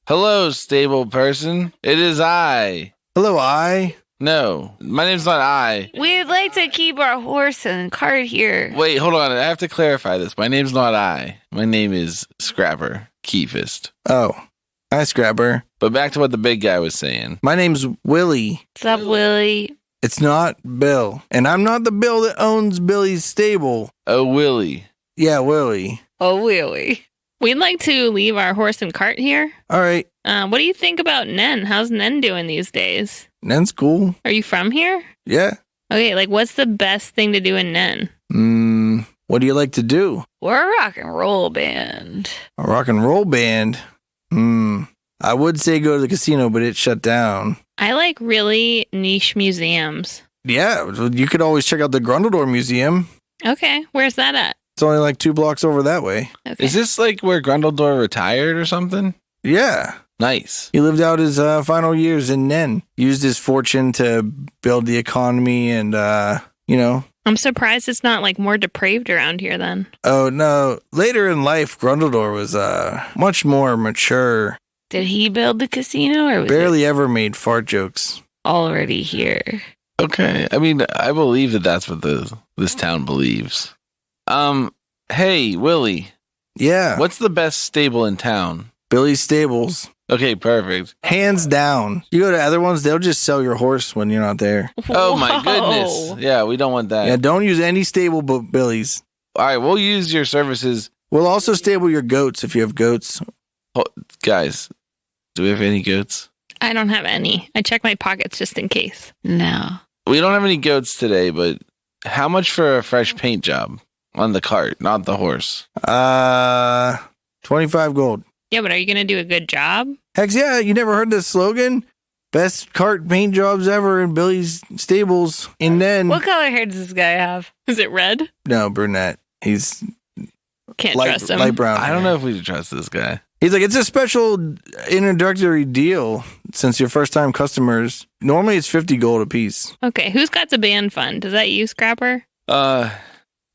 Hello, stable person. It is I. Hello, I. No, my name's not I. We'd like to keep our horse and cart here. Wait, hold on. I have to clarify this. My name's not I. My name is Scrapper Keyfist. Oh, hi, Scrapper. But back to what the big guy was saying. My name's Willie. What's up, Willie? It's not Bill. And I'm not the Bill that owns Billy's Stable. Oh, Willie. Yeah, Willie. Oh, Willie. We'd like to leave our horse and cart here. All right. What do you think about Nen? How's Nen doing these days? Nen's cool. Are you from here? Yeah. Okay, what's the best thing to do in Nen? What do you like to do? We're a rock and roll band. A rock and roll band? I would say go to the casino, but it's shut down. I like really niche museums. Yeah, you could always check out the Grundledor Museum. Okay, where's that at? It's only 2 blocks over that way. Okay. Is this where Grundledor retired or something? Yeah. Nice. He lived out his final years in Nen. Used his fortune to build the economy and, I'm surprised it's not like more depraved around here then. Oh, no. Later in life, Grundledor was much more mature. Did he build the casino or was Barely ever made fart jokes. it already here? Okay. I mean, I believe that that's what this town believes. Hey, Willie, Yeah. what's the best stable in town? Billy's Stables. Okay, perfect. Hands down. You go to other ones, they'll just sell your horse when you're not there. Oh my Whoa. goodness. Yeah, we don't want that. Yeah, don't use any stable but Billy's. All right, we'll use your services. We'll also stable your goats if you have goats. Guys, do we have any goats? I don't have any. I check my pockets just in case. No. We don't have any goats today, but how much for a fresh paint job on the cart, not the horse? 25 gold. Yeah, but are you going to do a good job? Heck yeah, you never heard this slogan? Best cart paint jobs ever in Billy's Stables. And then, What color hair does this guy have? Is it red? no, brunette. He's Can't light, trust him. light brown. I don't know if we should trust this guy. He's like, it's a special introductory deal since you're first time customers. Normally it's 50 gold a piece. Okay, who's got the band fund? Is that you, Scrapper?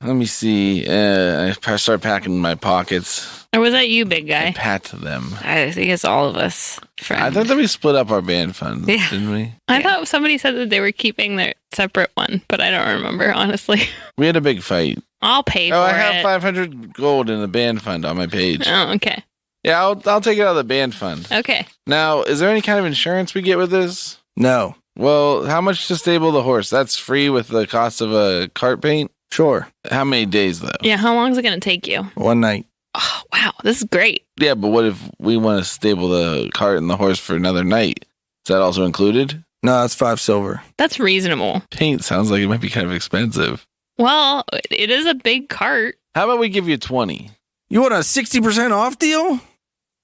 Let me see. I start packing my pockets. Or was that you, big I guy? pat them. I think it's all of us. Friend. I thought that we split up our band funds, Yeah. didn't we? I thought somebody said that they were keeping their separate one, but I don't remember, honestly. We had a big fight. I'll pay for Oh, I it. have 500 gold in the band fund on my page. Oh, okay. Yeah, I'll take it out of the band fund. Okay. Now, is there any kind of insurance we get with this? No. Well, how much to stable the horse? That's free with the cost of a cart paint? Sure. How many days, though? Yeah, how long is it going to take you? One night. Oh, wow. This is great. Yeah, but what if we want to stable the cart and the horse for another night? Is that also included? No, that's 5 silver. That's reasonable. Paint sounds like it might be kind of expensive. Well, it is a big cart. How about we give you 20? You want a 60% off deal?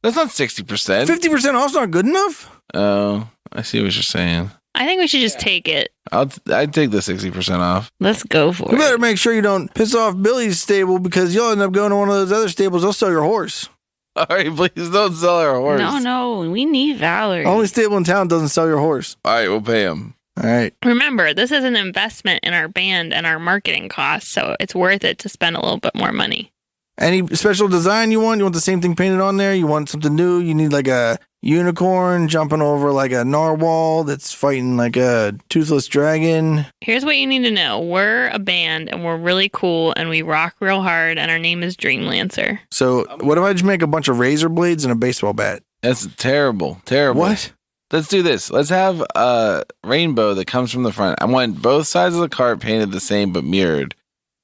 That's not 60%. 50% off's not good enough? Oh, I see what you're saying. I think we should just take it. I'd take the 60% off. Let's go for You better it. make sure you don't piss off Billy's stable because you'll end up going to one of those other stables. They'll sell your horse. All right, please don't sell our horse. No, we need Valerie. Only stable in town doesn't sell your horse. All right, we'll pay him. All right. Remember, this is an investment in our band and our marketing costs, so it's worth it to spend a little bit more money. Any special design you want? You want the same thing painted on there? You want something new? You need like a unicorn jumping over like a narwhal that's fighting like a toothless dragon. Here's what you need to know. We're a band and we're really cool and we rock real hard and our name is Dreamlancer. So what if I just make a bunch of razor blades and a baseball bat? That's terrible. Terrible. What? Let's do this. Let's have a rainbow that comes from the front. I want both sides of the cart painted the same but mirrored.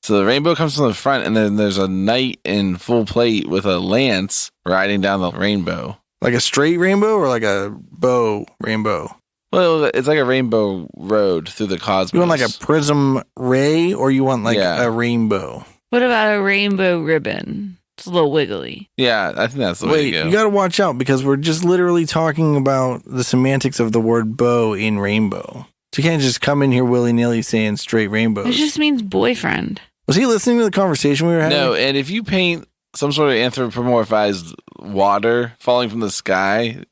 So the rainbow comes from the front, and then there's a knight in full plate with a lance riding down the rainbow. Like a straight rainbow or like a bow rainbow? Well, it's like a rainbow road through the cosmos. You want like a prism ray or you want like Yeah. a rainbow? What about a rainbow ribbon? It's a little wiggly. Yeah, I think that's the way Wait, to go. you got to watch out because we're just literally talking about the semantics of the word bow in rainbow. So you can't just come in here willy-nilly saying straight rainbows. It just means boyfriend. Was he listening to the conversation we were having? No, and if you paint some sort of anthropomorphized water falling from the sky,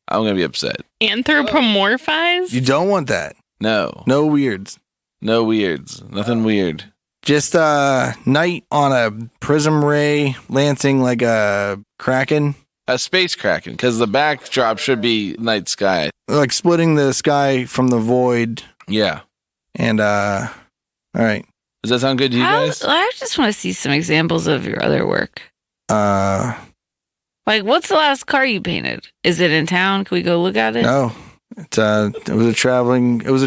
I'm going to be upset. Anthropomorphize? You don't want that. No. No weirds. No weirds. Nothing weird. Just a knight on a prism ray lancing like a kraken. A space kraken, because the backdrop should be night sky. Like splitting the sky from the void. Yeah. And, all right. Does that sound good to you guys? I just want to see some examples of your other work. Like, what's the last car you painted? Is it in town? Can we go look at it? no. It was a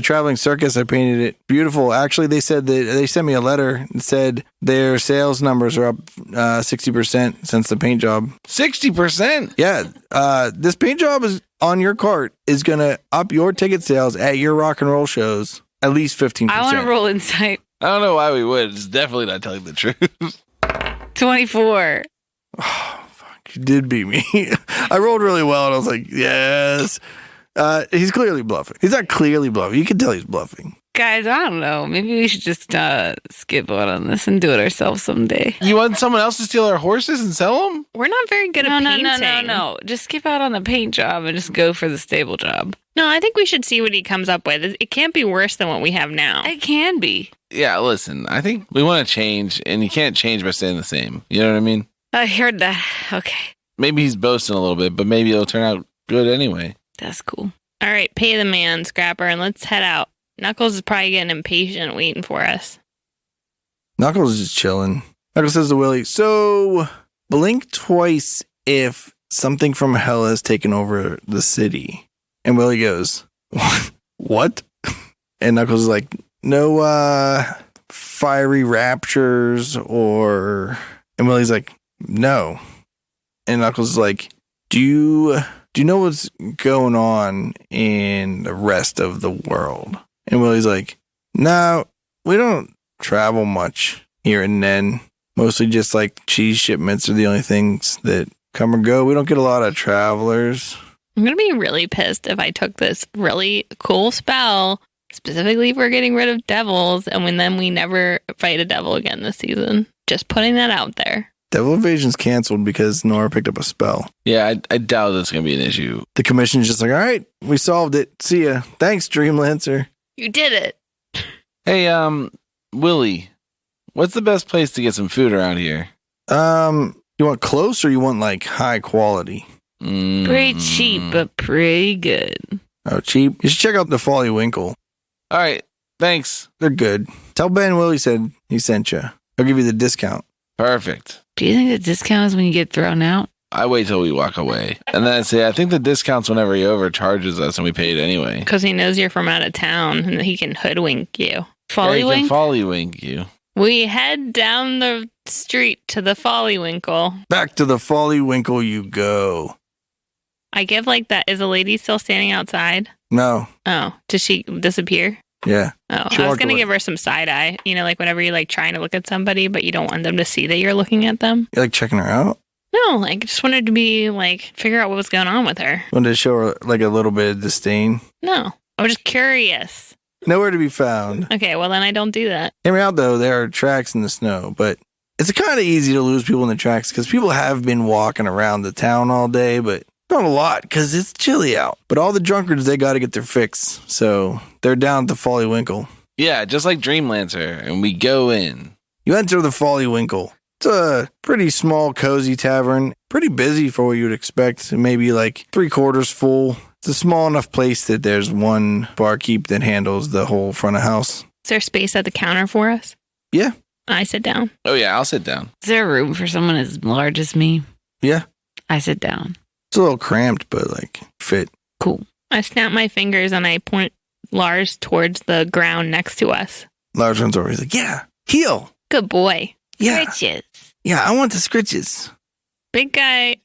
traveling circus. I painted it beautiful. Actually, they said that they sent me a letter and said their sales numbers are up 60% since the paint job. 60%? Yeah, this paint job is on your cart is gonna up your ticket sales at your rock and roll shows at least 15%. I want to roll insight. I don't know why we would. It's definitely not telling the truth. 24. You did beat me. I rolled really well, and I was like, yes. He's clearly bluffing. He's not clearly bluffing. You can tell he's bluffing. Guys, I don't know. Maybe we should just skip out on this and do it ourselves someday. You want someone else to steal our horses and sell them? We're not very good at painting. No. Just skip out on the paint job and just go for the stable job. No, I think we should see what he comes up with. It can't be worse than what we have now. It can be. Yeah, listen, I think we want to change, and you can't change by staying the same. You know what I mean? I heard that. Okay. Maybe he's boasting a little bit, but maybe it'll turn out good anyway. That's cool. All right, pay the man, Scrapper, and let's head out. Knuckles is probably getting impatient waiting for us. Knuckles is just chilling. Knuckles says to Willie, so blink twice if something from hell has taken over the city. And Willie goes, what? And Knuckles is like, no fiery raptures or... And Willie's like, no. And Knuckles is like, do you know what's going on in the rest of the world? And Willie's like, no, we don't travel much here in Nen. Mostly just like cheese shipments are the only things that come or go. We don't get a lot of travelers. I'm going to be really pissed if I took this really cool spell, specifically for getting rid of devils, and then we never fight a devil again this season. Just putting that out there. Devil Evasion's canceled because Nora picked up a spell. Yeah, I doubt that's going to be an issue. The commission's just like, all right, we solved it. See ya. Thanks, Dreamlancer. You did it. Hey, Willie, what's the best place to get some food around here? You want close or you want like high quality? Pretty cheap, but pretty good. Oh, cheap? You should check out the Folly Winkle. All right, thanks. They're good. Tell Ben Willie said he sent you. I'll give you the discount. Perfect. Do you think the discount is when you get thrown out? I wait till we walk away. And then I say, I think the discount's whenever he overcharges us and we pay it anyway. Because he knows you're from out of town and he can hoodwink you. He can Follywink you. We head down the street to the Follywinkle. Back to the Folly Winkle you go. I give like that. Is a lady still standing outside? No. Oh, did she disappear? Yeah. Oh, She I was walked going to away. give her some side eye. You know, like whenever you're like trying to look at somebody, but you don't want them to see that you're looking at them. You like checking her out? No, like just wanted to be like, figure out what was going on with her. Wanted to show her like a little bit of disdain. No, I was just curious. Nowhere to be found. Okay, well then I don't do that. Hear me out though, there are tracks in the snow, but it's kind of easy to lose people in the tracks because people have been walking around the town all day, but not a lot because it's chilly out. But all the drunkards, they got to get their fix, so they're down at the Folly Winkle. Yeah, just like Dreamlancer. And we go in. You enter the Folly Winkle. It's a pretty small, cozy tavern. Pretty busy for what you would expect. Maybe like 3/4 full. It's a small enough place that there's one barkeep that handles the whole front of house. Is there space at the counter for us? Yeah. I sit down. Oh, yeah, I'll sit down. Is there room for someone as large as me? Yeah. I sit down. It's a little cramped, but like fit. Cool. I snap my fingers and I point Lars towards the ground next to us. Lars runs over. He's like, yeah, heal. Good boy. Yeah. Riches. Yeah, I want the scritches. Big guy,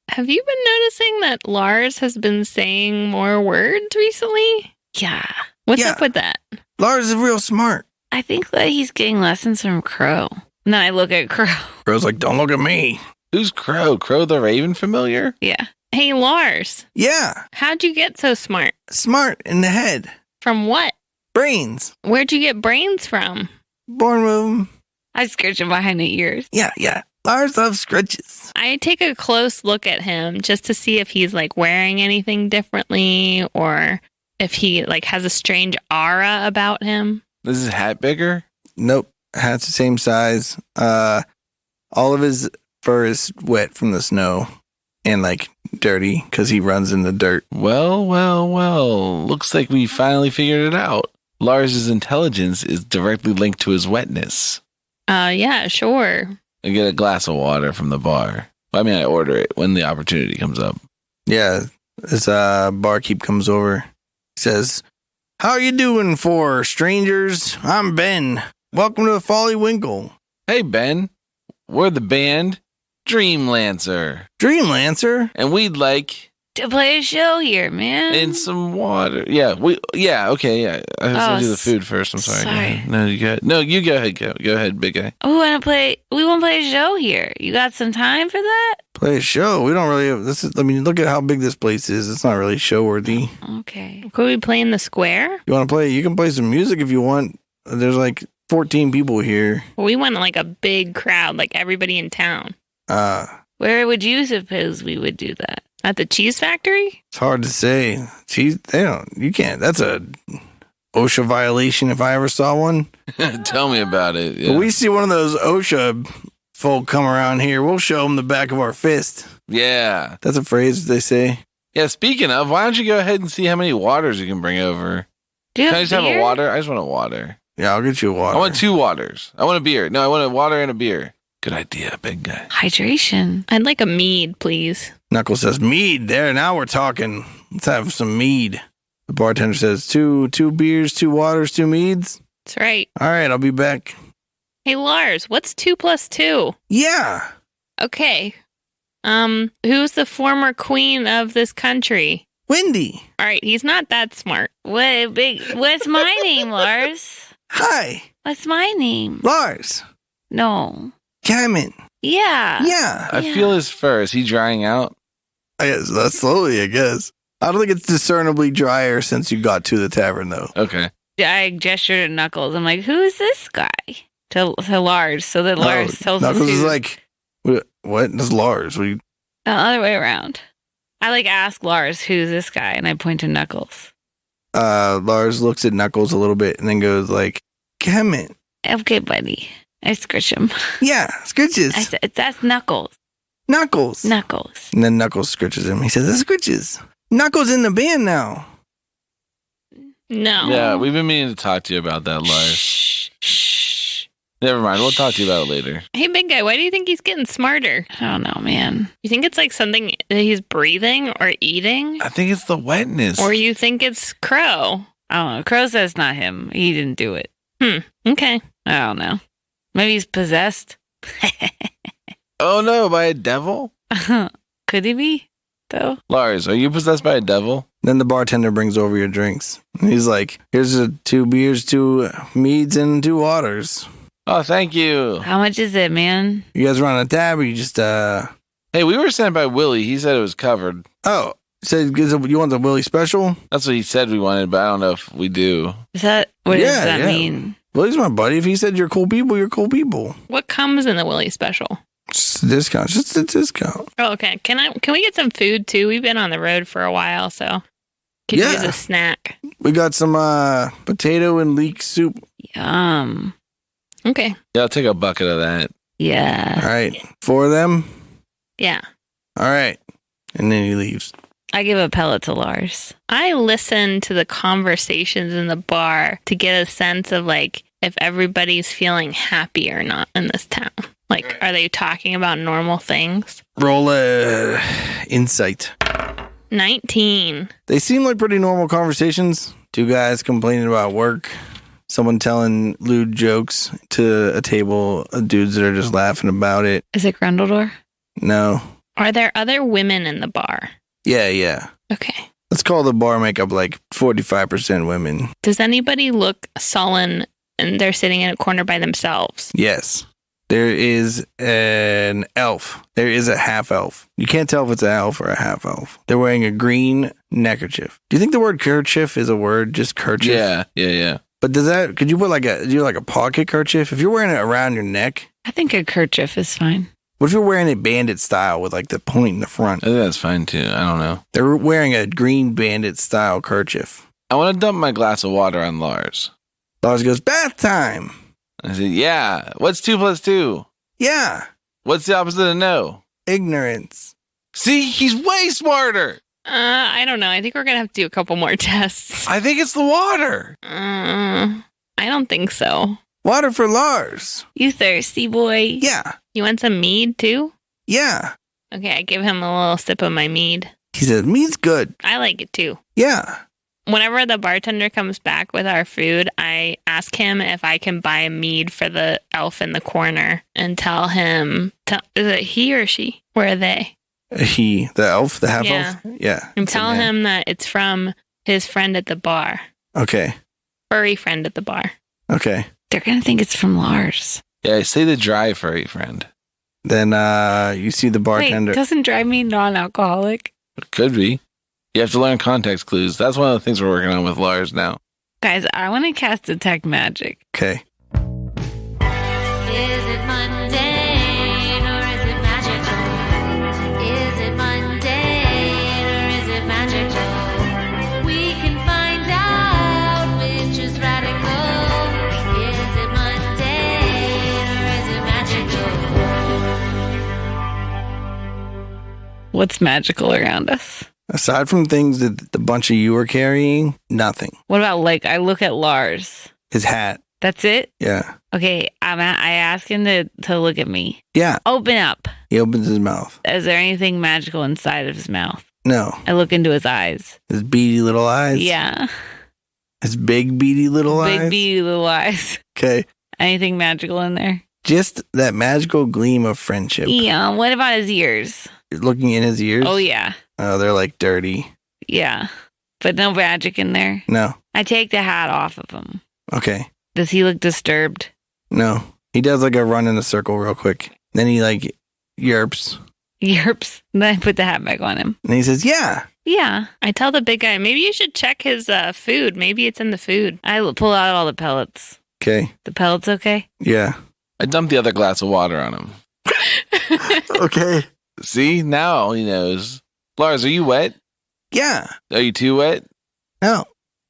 have you been noticing that Lars has been saying more words recently? Yeah. What's Yeah. up with that? Lars is real smart. I think that he's getting lessons from Crow. And then I look at Crow. Bro's like, don't look at me. Who's Crow? Crow the Raven familiar? Yeah. Hey, Lars, Yeah, how'd you get so smart? smart in the head. From what? Brains. Where'd you get brains from? Born with 'em. I scratch him behind the ears. Yeah. Lars loves scritches. I take a close look at him just to see if he's like wearing anything differently or if he like has a strange aura about him. Is his hat bigger? Nope. Hat's the same size. All of his fur is wet from the snow and like dirty because he runs in the dirt. Well. Looks like we finally figured it out. Lars's intelligence is directly linked to his wetness. Yeah, sure. I get a glass of water from the bar. I mean, I order it when the opportunity comes up. Yeah. This barkeep comes over. He says, how you doing for strangers? I'm Ben. Welcome to the Folly Winkle. Hey, Ben. We're the band Dreamlancer. Dreamlancer? And we'd like To play a show here, man. in some water. Yeah, okay, yeah. I was gonna do the food first. I'm sorry. Go sorry. ahead. No, you go ahead. No, you go ahead. Go ahead, big guy. We want to play a show here. You got some time for that? Play a show. We don't really look at how big this place is. It's not really show worthy. Okay. Could we play in the square? You want to play? You can play some music if you want. There's like 14 people here. Well, we want like a big crowd, like everybody in town. Where would you suppose we would do that? At the cheese factory? It's hard to say. Cheese, you can't. That's a OSHA violation if I ever saw one. Tell me about it. Yeah. But we see one of those OSHA folk come around here, we'll show them the back of our fist. Yeah. That's a phrase they say. Yeah, speaking of, why don't you go ahead and see how many waters you can bring over? Do Can I just have a water? I just want a water. Yeah, I'll get you a water. I want 2 waters. I want a beer. No, I want a water and a beer. Good idea, big guy. Hydration. I'd like a mead, please. Knuckles says, mead. There, now we're talking. Let's have some mead. The bartender says, two beers, 2 waters, 2 meads. That's right. All right, I'll be back. Hey, Lars, what's 2 plus 2? Yeah. Okay. Who's the former queen of this country? Wendy. All right, he's not that smart. What's my name, Lars? Hi. What's my name? Lars. No. Cameron. Yeah. Yeah. I feel his fur. Is he drying out? I guess that's slowly, I guess. I don't think it's discernibly drier since you got to the tavern, though. Okay. I gestured at Knuckles. I'm like, who is this guy? To Lars. So that Lars tells us Knuckles is who- like, what? That's Lars. The other way around. I ask Lars, who's this guy? And I point to Knuckles. Lars looks at Knuckles a little bit and then goes like, Cameron. Okay, buddy. I scratch him. Yeah, scritches. I said, that's Knuckles. Knuckles. Knuckles. And then Knuckles scritches him. He says, that's scritches. Knuckles in the band now. No. Yeah, we've been meaning to talk to you about that, Lars. Shh. Never mind. We'll talk to you about it later. Hey, big guy, why do you think he's getting smarter? I don't know, man. You think it's like something that he's breathing or eating? I think it's the wetness. Or you think it's Crow? I don't know. Crow says not him. He didn't do it. Okay. I don't know. Maybe he's possessed. Oh no, by a devil? Could he be, though? Lars, are you possessed by a devil? Then the bartender brings over your drinks. And he's like, here's 2 beers, 2 meads, and 2 waters. Oh, thank you. How much is it, man? You guys run a tab or you just, Hey, we were sent by Willie. He said it was covered. Oh, said you want the Willie special? That's what he said we wanted, but I don't know if we do. Is that, what Yeah, does that yeah. mean? Willie's my buddy. If he said you're cool people, you're cool people. What comes in the Willie special? Just a discount. Just a discount. Oh, okay. Can we get some food too? We've been on the road for a while, so could Yeah. use a snack. We got some potato and leek soup. Yum. Okay. Yeah, I'll take a bucket of that. Yeah. All right. 4 of them. Yeah. All right. And then he leaves. I give a pellet to Lars. I listen to the conversations in the bar to get a sense of if everybody's feeling happy or not in this town. Are they talking about normal things? Roll a insight. 19. They seem like pretty normal conversations. 2 guys complaining about work. Someone telling lewd jokes to a table of dudes that are just laughing about it. Is it Grundledor? No. Are there other women in the bar? Yeah. Okay. Let's call the bar makeup 45% women. Does anybody look sullen and they're sitting in a corner by themselves? Yes. There is an elf. There is a half elf. You can't tell if it's an elf or a half elf. They're wearing a green neckerchief. Do you think the word kerchief is a word? Just kerchief? Yeah. But could you put a pocket kerchief? If you're wearing it around your neck, I think a kerchief is fine. what if you're wearing it bandit style with the point in the front? I think that's fine too. I don't know. They're wearing a green bandit style kerchief. I want to dump my glass of water on Lars. Lars goes, bath time. I said, yeah. What's 2 plus 2? Yeah. What's the opposite of no? Ignorance. See, he's way smarter. I don't know. I think we're going to have to do a couple more tests. I think it's the water. I don't think so. Water for Lars. You thirsty boy? Yeah. You want some mead too? Yeah. Okay, I give him a little sip of my mead. He says, meat's good. I like it too. Yeah. Whenever the bartender comes back with our food, I ask him if I can buy mead for the elf in the corner and tell him, is it he or she? Where are they? He, the elf, the half Yeah. elf? Yeah. And it's a tell man. him that it's from his friend at the bar. Okay. Furry friend at the bar. Okay. They're going to think it's from Lars. Yeah, say the dry furry friend. Then you see the bartender. Wait, doesn't dry mean non-alcoholic? It could be. You have to learn context clues. That's one of the things we're working on with Lars now. Guys, I want to cast Detect Magic. Okay. Is it mundane or is it magical? Is it mundane What's magical around us? Aside from things that the bunch of you are carrying, nothing. What about, like, I look at Lars. His hat. That's it? Yeah. Okay, I ask him to look at me. Yeah. Open up. He opens his mouth. Is there anything magical inside of his mouth? No. I look into his eyes. His beady little eyes. Yeah. His big beady little eyes. Big beady little eyes. Okay. Anything magical in there? Just that magical gleam of friendship. Yeah. What about his ears? You're looking in his ears. Oh, yeah. Oh, they're like dirty. Yeah. But no magic in there. No. I take the hat off of him. Okay. Does he look disturbed? No. He does like a run in a circle real quick. Then he like yerps. Yerps. Then I put the hat back on him. And he says, yeah. Yeah. I tell the big guy, maybe you should check his food. Maybe it's in the food. I pull out all the pellets. Okay. The pellets okay? Yeah. I dumped the other glass of water on him. Okay. See? Now he knows. Lars, are you wet? Yeah. Are you too wet? No.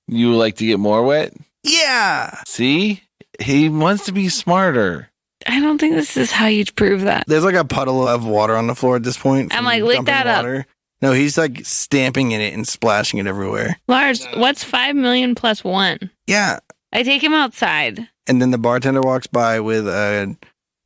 You would like to get more wet? Yeah. See? He wants to be smarter. I don't think this is how you'd prove that. There's like a puddle of water on the floor at this point. I'm from like, lick dumping that up. water. No, he's like stamping in it and splashing it everywhere. Lars, what's 5 million plus 1? Yeah. I take him outside. And then the bartender walks by with a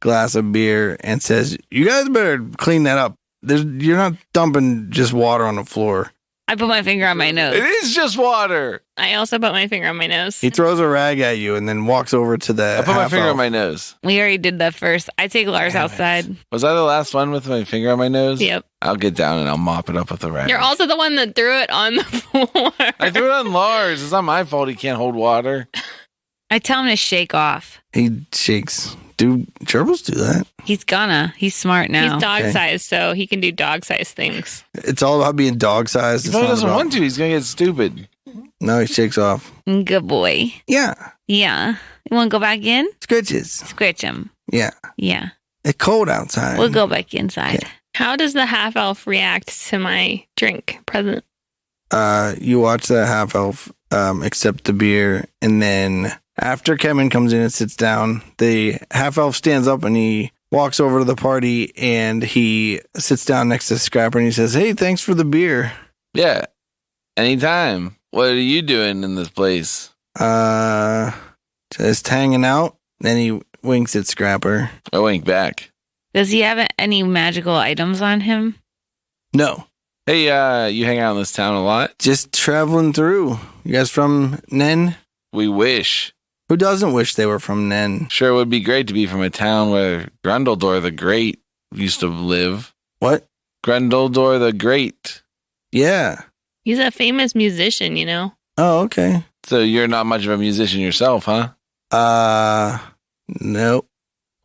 glass of beer and says, you guys better clean that up. You're not dumping just water on the floor. I put my finger on my It nose. is just water. I also put my finger on my nose. He throws a rag at you and then walks over to the I put my finger half-elf. on my nose. We already did that first. I take Lars Damn it. outside. Was I the last one with my finger on my nose? Yep. I'll get down and I'll mop it up with a rag. You're also the one that threw it on the floor. I threw it on Lars. It's not my fault he can't hold water. I tell him to shake off. He shakes. Do gerbils do that? He's gonna. He's smart now. He's dog Okay. sized, so he can do dog sized things. It's all about being dog-sized. If It's he not doesn't about- want to, he's going to get stupid. No, he shakes off. Good boy. Yeah. Yeah. You want to go back in? Scritches. Scratch him. Yeah. Yeah. It's cold outside. We'll go back inside. How does the half elf react to my drink present? You watch the half-elf accept the beer, and then after Kevin comes in and sits down, the half-elf stands up and he walks over to the party and he sits down next to Scrapper and he says, hey, thanks for the beer. Yeah. Anytime. What are you doing in this place? Just hanging out. Then he winks at Scrapper. I wink back. Does he have any magical items on him? No, Hey, you hang out in this town a lot? just traveling through. You guys from Nen? We wish. Who doesn't wish they were from Nen? Sure would be great to be from a town where Grundledor the Great used to live. What? Grundledor the Great. Yeah. He's a famous musician, you know? Oh, okay. So you're not much of a musician yourself, huh? Nope.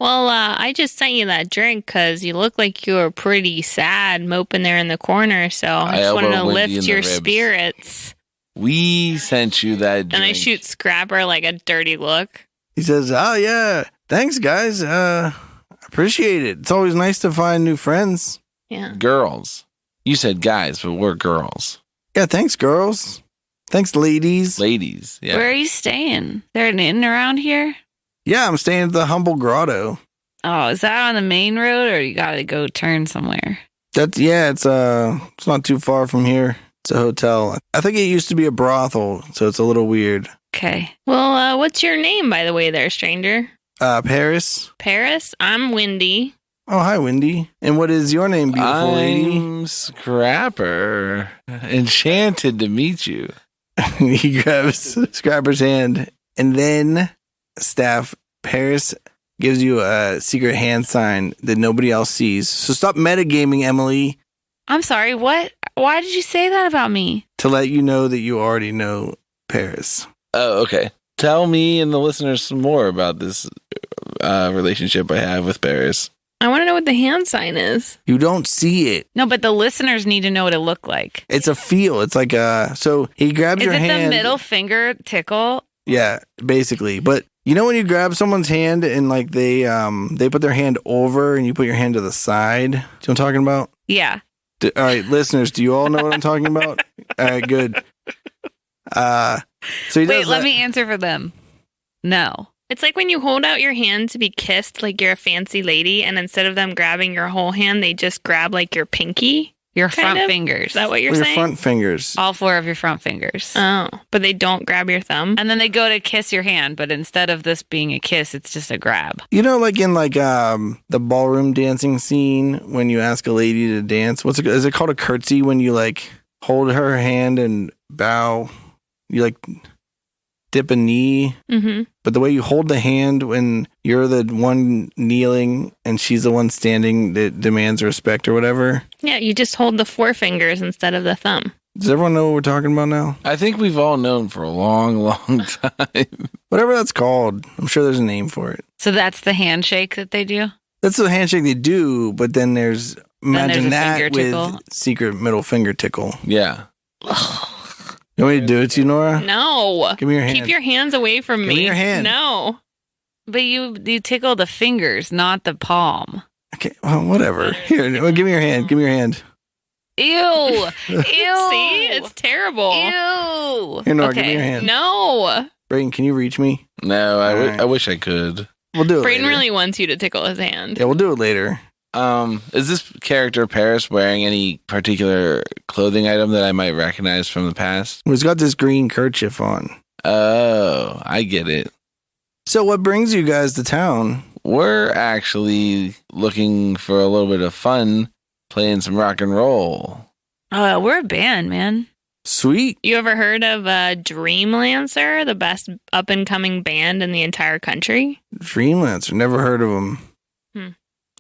Well, I just sent you that drink because you look like you were pretty sad moping there in the corner. So I just wanted to elbow Wendy in lift the your ribs. spirits. We sent you that drink. And I shoot Scrapper like a dirty look. He says, oh, yeah. Thanks, guys. Appreciate it. It's always nice to find new friends. Yeah. Girls. You said guys, but we're girls. Yeah, thanks, girls. Thanks, ladies. Ladies. Yeah. Where are you staying? There an inn around here? Yeah, I'm staying at the Humble Grotto. Oh, is that on the main road or you gotta go turn somewhere? It's not too far from here. It's a hotel. I think it used to be a brothel, so it's a little weird. Okay. Well, what's your name, by the way, there, stranger? Paris. Paris? I'm Wendy. Oh, hi, Wendy. And what is your name, beautiful lady? I'm Scrapper. Enchanted to meet you. He grabs Scrapper's hand, and then Staff Paris gives you a secret hand sign that nobody else sees. So stop metagaming, Emily, I'm sorry, what? Why did you say that about me? to let you know that you already know Paris. Oh, okay. Tell me and the listeners some more about this relationship I have with Paris. I want to know what the hand sign is. You don't see it. No, but the listeners need to know what it looked like. It's a feel. It's like so he grabs Is your it hand. the middle finger tickle? Yeah, basically. But you know when you grab someone's hand and like they put their hand over and you put your hand to the side? Do you know what I'm talking about? Yeah. All right, listeners, do you all know what I'm talking about? All right, good. So he does Wait, let that. me answer for them. No. It's like when you hold out your hand to be kissed like you're a fancy lady, and instead of them grabbing your whole hand, they just grab like your pinky. Your Kind front of? fingers. Is that what you're With your saying? front fingers. All 4 of your front fingers. Oh, but they don't grab your thumb? And then they go to kiss your hand, but instead of this being a kiss, it's just a grab. You know, like in the ballroom dancing scene when you ask a lady to dance. Is it called a curtsy when you like hold her hand and bow? You like dip a knee, Mm-hmm. but the way you hold the hand when you're the one kneeling and she's the one standing that demands respect or whatever. Yeah, you just hold the 4 fingers instead of the thumb. Does everyone know what we're talking about now? I think we've all known for a long, long time. Whatever that's called. I'm sure there's a name for it. So that's the handshake that they do? That's the handshake they do, but then there's imagine a that finger with tickle. secret middle finger tickle. Yeah. You want me to do it to you, Nora? No. Give me your hand. Keep your hands away from Give me. me your hand. No. But you tickle the fingers, not the palm. Okay, well, whatever. Here, give me your hand. Give me your hand. Ew. Ew. See? It's terrible. Ew. Here, Nora, give me your hand. No. Brayden, can you reach me? No, All right. I wish I could. We'll do it Brayden later. really wants you to tickle his hand. Yeah, we'll do it later. Is this character Paris wearing any particular clothing item that I might recognize from the past? He's got this green kerchief on. Oh, I get it. So what brings you guys to town? We're actually looking for a little bit of fun playing some rock and roll. Oh, we're a band, man. Sweet. You ever heard of Dreamlancer, the best up-and-coming band in the entire country? Dreamlancer. Never heard of him.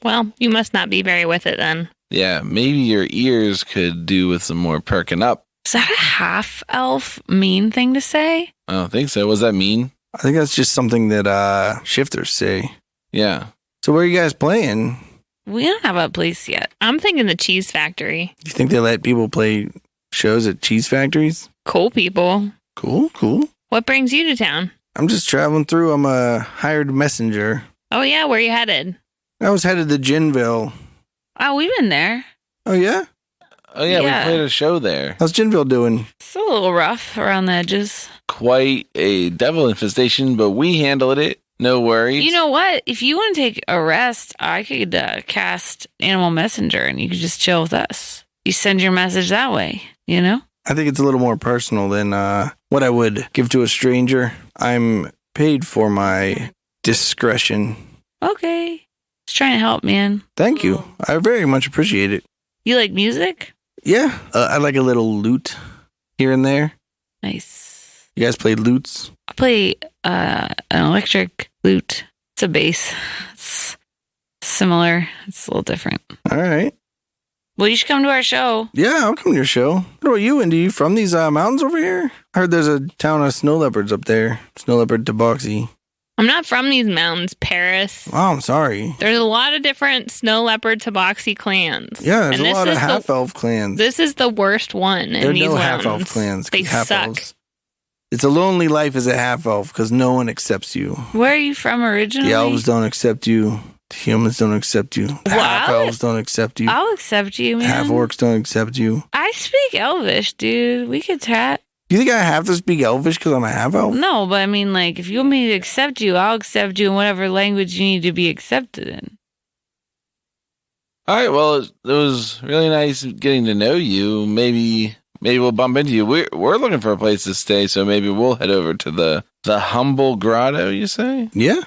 Well, you must not be very with it then. Yeah, maybe your ears could do with some more perking up. Is that a half-elf mean thing to say? I don't think so. What does that mean? I think that's just something that shifters say. Yeah. So where are you guys playing? We don't have a place yet. I'm thinking the Cheese Factory. Do you think they let people play shows at cheese factories? Cool people. Cool, cool. What brings you to town? I'm just traveling through. I'm a hired messenger. Oh, yeah, where you headed? I was headed to Ginville. Oh, we've been there. Oh, yeah? Oh, yeah, Yeah. we played a show there. How's Ginville doing? It's a little rough around the edges. Quite a devil infestation, but we handled it. No worries. You know what? If you want to take a rest, I could cast Animal Messenger and you could just chill with us. You send your message that way, you know? I think it's a little more personal than what I would give to a stranger. I'm paid for my discretion. Okay. Just trying to help, man. Thank you. I very much appreciate it. You like music? Yeah, I like a little lute here and there. Nice. You guys play lutes? I play an electric lute. It's a bass. It's similar. It's a little different. All right. Well, you should come to our show. Yeah, I'll come to your show. What about you, Indy? You from these mountains over here? I heard there's a town of snow leopards up there. Snow leopard tabaxi. I'm not from these mountains, Paris. Oh, I'm sorry. There's a lot of different snow leopard tabaxi clans. Yeah, there's And a this lot of is the- half-elf clans. This is the worst one There are in these no mountains. half-elf clans. 'cause They suck. half-elves. It's a lonely life as a half-elf because no one accepts you. Where are you from originally? The elves don't accept you. The humans don't accept you. The Wow. half-elves don't accept you. I'll accept you, man. Half-orcs don't accept you. I speak Elvish, dude. We could chat. You think I have to speak Elvish because I'm a half-elf? No, but I mean, like, if you want me to accept you, I'll accept you in whatever language you need to be accepted in. All right, well, it was really nice getting to know you. Maybe we'll bump into you. We're looking for a place to stay, so maybe we'll head over to the Humble Grotto, you say? Yeah,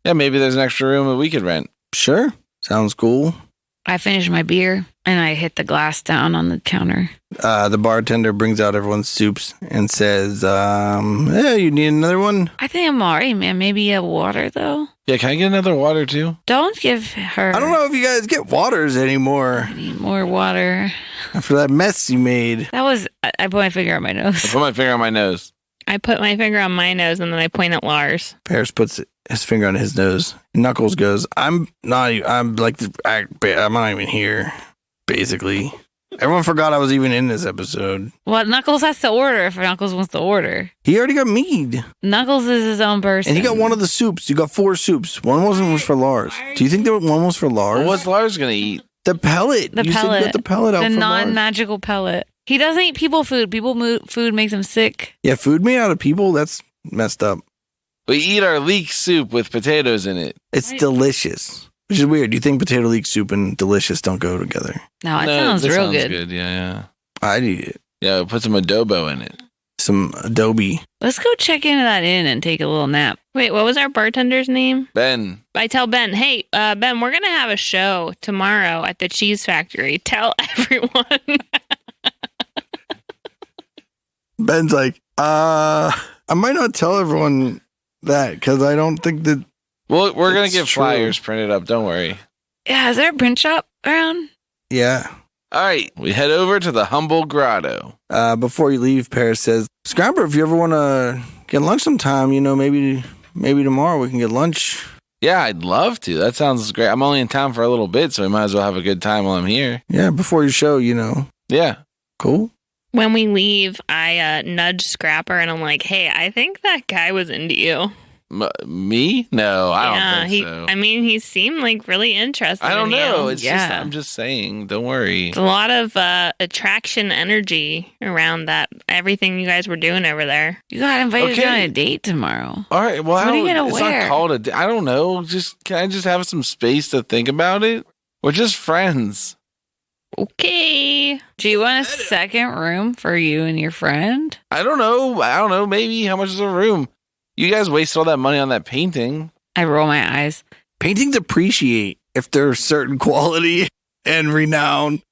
Yeah, maybe there's an extra room that we could rent. sure. Sounds cool. I finish my beer and I hit the glass down on the counter. The bartender brings out everyone's soups and says, yeah, you need another one? I think I'm alright, man. Maybe a water, though. Yeah, can I get another water, too? Don't give her I don't know if you guys get waters anymore any more water. after that mess you made. That was, I put my finger on my I nose. put my finger on my nose. I put my finger on my nose and then I point at Lars. Paris puts his finger on his nose. Knuckles goes, I'm not even here, basically. Everyone forgot I was even in this episode. Well, Knuckles has to order if Knuckles wants to order. He already got mead. Knuckles is his own person. And he got one of the soups. You got 4 soups. One was for Lars. Do you think that one was for Lars? Well, what's Lars going to eat? The pellet. The you said you pellet. got the pellet out the for Lars. non-magical pellet. He doesn't eat people food. Food makes him sick. Yeah, food made out of people? That's messed up. We eat our leek soup with potatoes in it. It's delicious. Which is weird. Do you think potato leek soup and delicious don't go together? No, it sounds that real sounds good. Yeah. I'd eat it. Yeah, put some adobo in it. Some adobe. Let's go check into that inn and take a little nap. Wait, what was our bartender's name? Ben, I tell Ben, hey, Ben, we're going to have a show tomorrow at the cheese factory. Tell everyone. Ben's like, I might not tell everyone that because I don't think that. well, we're going It's to get true. flyers printed up. Don't worry. Yeah, is there a print shop around? Yeah. All right, we head over to the Humble Grotto. Before you leave, Paris says, Scrapper, if you ever want to get lunch sometime, maybe tomorrow we can get lunch. Yeah, I'd love to. That sounds great. I'm only in town for a little bit, so we might as well have a good time while I'm here. Yeah, before your show, Yeah. Cool. When we leave, I nudge Scrapper and I'm like, hey, I think that guy was into you. Me? No, I don't think so. I mean, he seemed like really interested I don't in know. you. It's Yeah. just, I'm just saying. Don't worry. It's a lot of attraction energy around that, everything you guys were doing over there. You got invited Okay. on a date tomorrow. All right. Well, What are you gonna it's wear? not called I don't know. Can I just have some space to think about it? We're just friends. Okay. Do you want a second room for you and your friend? I don't know. Maybe how much is a room? You guys wasted all that money on that painting. I roll my eyes. Paintings appreciate if they're certain quality and renown.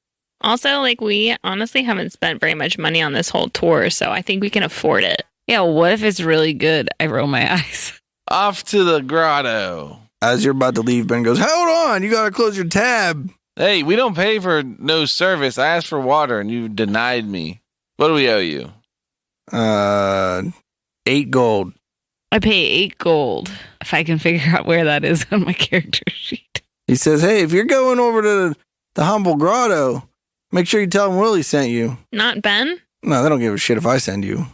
Also, we honestly haven't spent very much money on this whole tour, so I think we can afford it. Yeah, what if it's really good? I roll my eyes. Off to the grotto. As you're about to leave, Ben goes, hold on, you got to close your tab. Hey, we don't pay for no service. I asked for water and you denied me. What do we owe you? 8 gold. I pay 8 gold if I can figure out where that is on my character sheet. He says, hey, if you're going over to the Humble Grotto, make sure you tell him Willie sent you. Not Ben? No, they don't give a shit if I send you.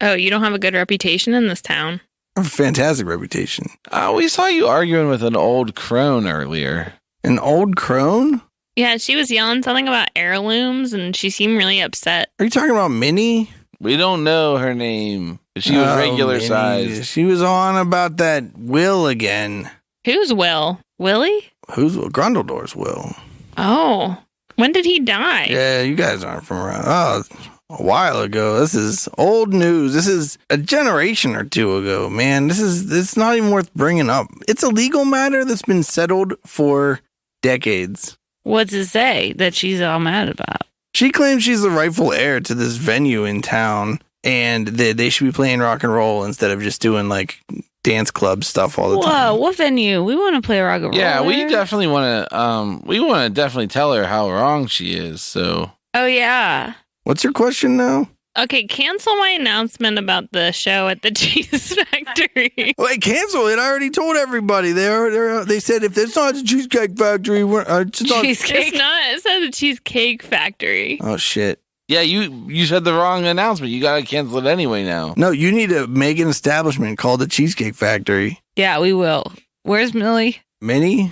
Oh, you don't have a good reputation in this town. I have a fantastic reputation. We saw you arguing with an old crone earlier. An old crone? Yeah, she was yelling something about heirlooms, and she seemed really upset. Are you talking about Minnie? We don't know her name. But she was Oh, regular Minnie. size. She was on about that Will again. Who's Will? Willie? Who's Will? Grundledor's Will. Oh. When did he die? Yeah, you guys aren't from around. Oh, a while ago. This is old news. This is a generation or two ago, man. It's not even worth bringing up. It's a legal matter that's been settled for decades. What's it say that she's all mad about? She claims she's the rightful heir to this venue in town, and they should be playing rock and roll instead of just doing dance club stuff all the time. Whoa, what venue? We want to play rock and roll. Yeah, we there. definitely want to. We want to definitely tell her how wrong she is. So Oh, yeah. What's your question now? Okay, cancel my announcement about the show at the cheese factory. Wait, cancel it. I already told everybody. They said if it's not the Cheesecake Factory, it's not. Cheesecake. It's not. It says the Cheesecake Factory. Oh, shit. yeah, you said the wrong announcement. You gotta cancel it anyway now. No, you need to make an establishment called the Cheesecake Factory. Yeah, we will. Where's Millie? Minnie?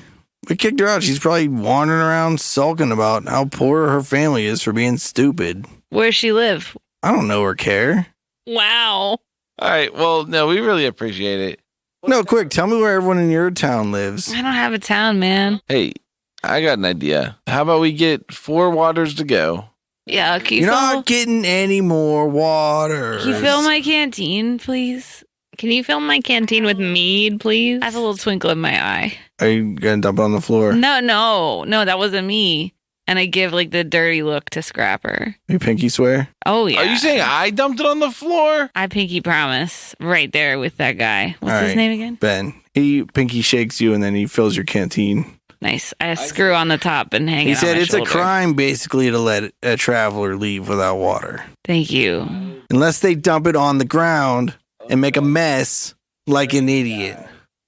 We kicked her out. She's probably wandering around sulking about how poor her family is for being stupid. Where's she live? I don't know or care. Wow. All right. Well, no, we really appreciate it. No, quick, tell me where everyone in your town lives. I don't have a town, man. Hey, I got an idea. How about we get 4 waters to go? Yeah, can You're not getting any more water. Can you fill my canteen, please? Can you fill my canteen with mead, please? I have a little twinkle in my eye. Are you going to dump it on the floor? No, that wasn't me. And I give the dirty look to Scrapper. You pinky swear? Oh, yeah. Are you saying I dumped it on the floor? I pinky promise right there with that guy. What's All his right. name again? Ben. He pinky shakes you and then he fills your canteen. Nice. I screw on the top and hang He it on said my it's shoulder. a crime basically to let a traveler leave without water. Thank you. Unless they dump it on the ground and make a mess like an idiot.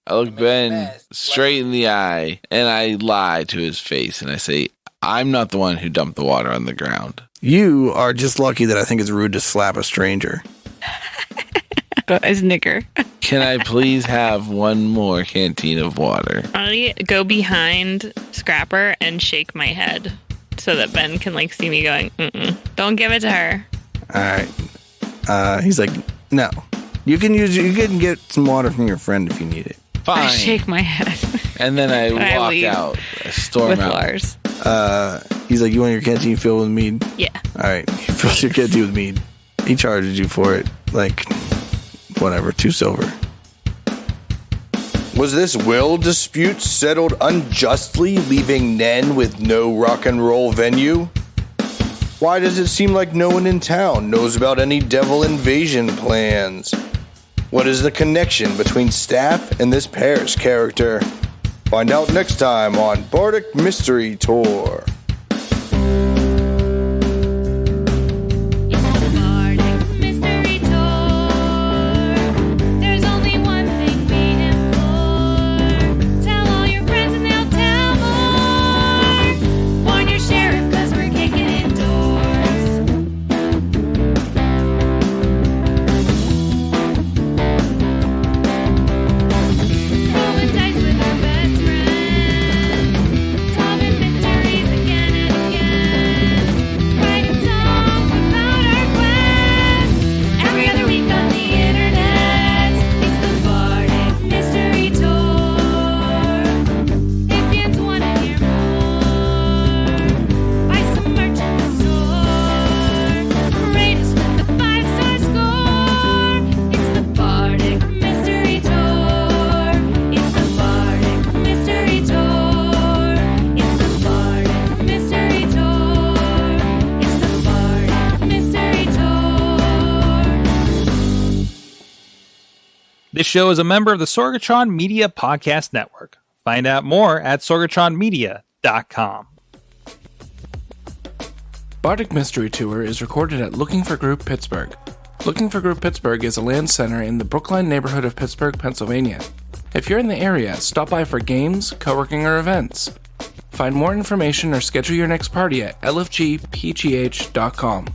I look Ben straight in the eye and I lie to his face and I say, I'm not the one who dumped the water on the ground. You are just lucky that I think it's rude to slap a stranger. I snicker. Can I please have one more canteen of water? I go behind Scrapper and shake my head so that Ben can see me going, don't give it to her. All right. He's like, no. You can get some water from your friend if you need it. I Fine. shake my head. And then I I walk leave out. I storm with out. Lars. He's like, you want your canteen filled with mead? Yeah. All right, he fills your canteen with mead. He charges you for it, like, whatever, 2 silver. Was this will dispute settled unjustly, leaving Nen with no rock and roll venue? Why does it seem like no one in town knows about any devil invasion plans? What is the connection between Staff and this Paris character? Find out next time on Bardic Mystery Tour. It's the Bardic Mystery Tour. There's only one thing waiting for. Tell all your friends and they'll tell more. Warn your sheriff 'cause we're kicking in doors. Rolling dice with our best friends. Solving mysteries again and again. Writing songs about our quest. Every other week on the internet. It's the Bardic Mystery Tour. If fans want to hear more, buy some merch in the store. Rate us with a 5-star score. It's the Bardic Mystery Tour. It's the Bardic Mystery Tour. It's the Bardic Mystery Tour. It's the Bardic Mystery Tour. This show is a member of the Sorgatron Media Podcast Network. Find out more at sorgatronmedia.com. Bardic Mystery Tour is recorded at Looking for Group Pittsburgh. Looking for Group Pittsburgh is a land center in the Brookline neighborhood of Pittsburgh, Pennsylvania. If you're in the area, stop by for games, co-working, or events. Find more information or schedule your next party at lfgpgh.com.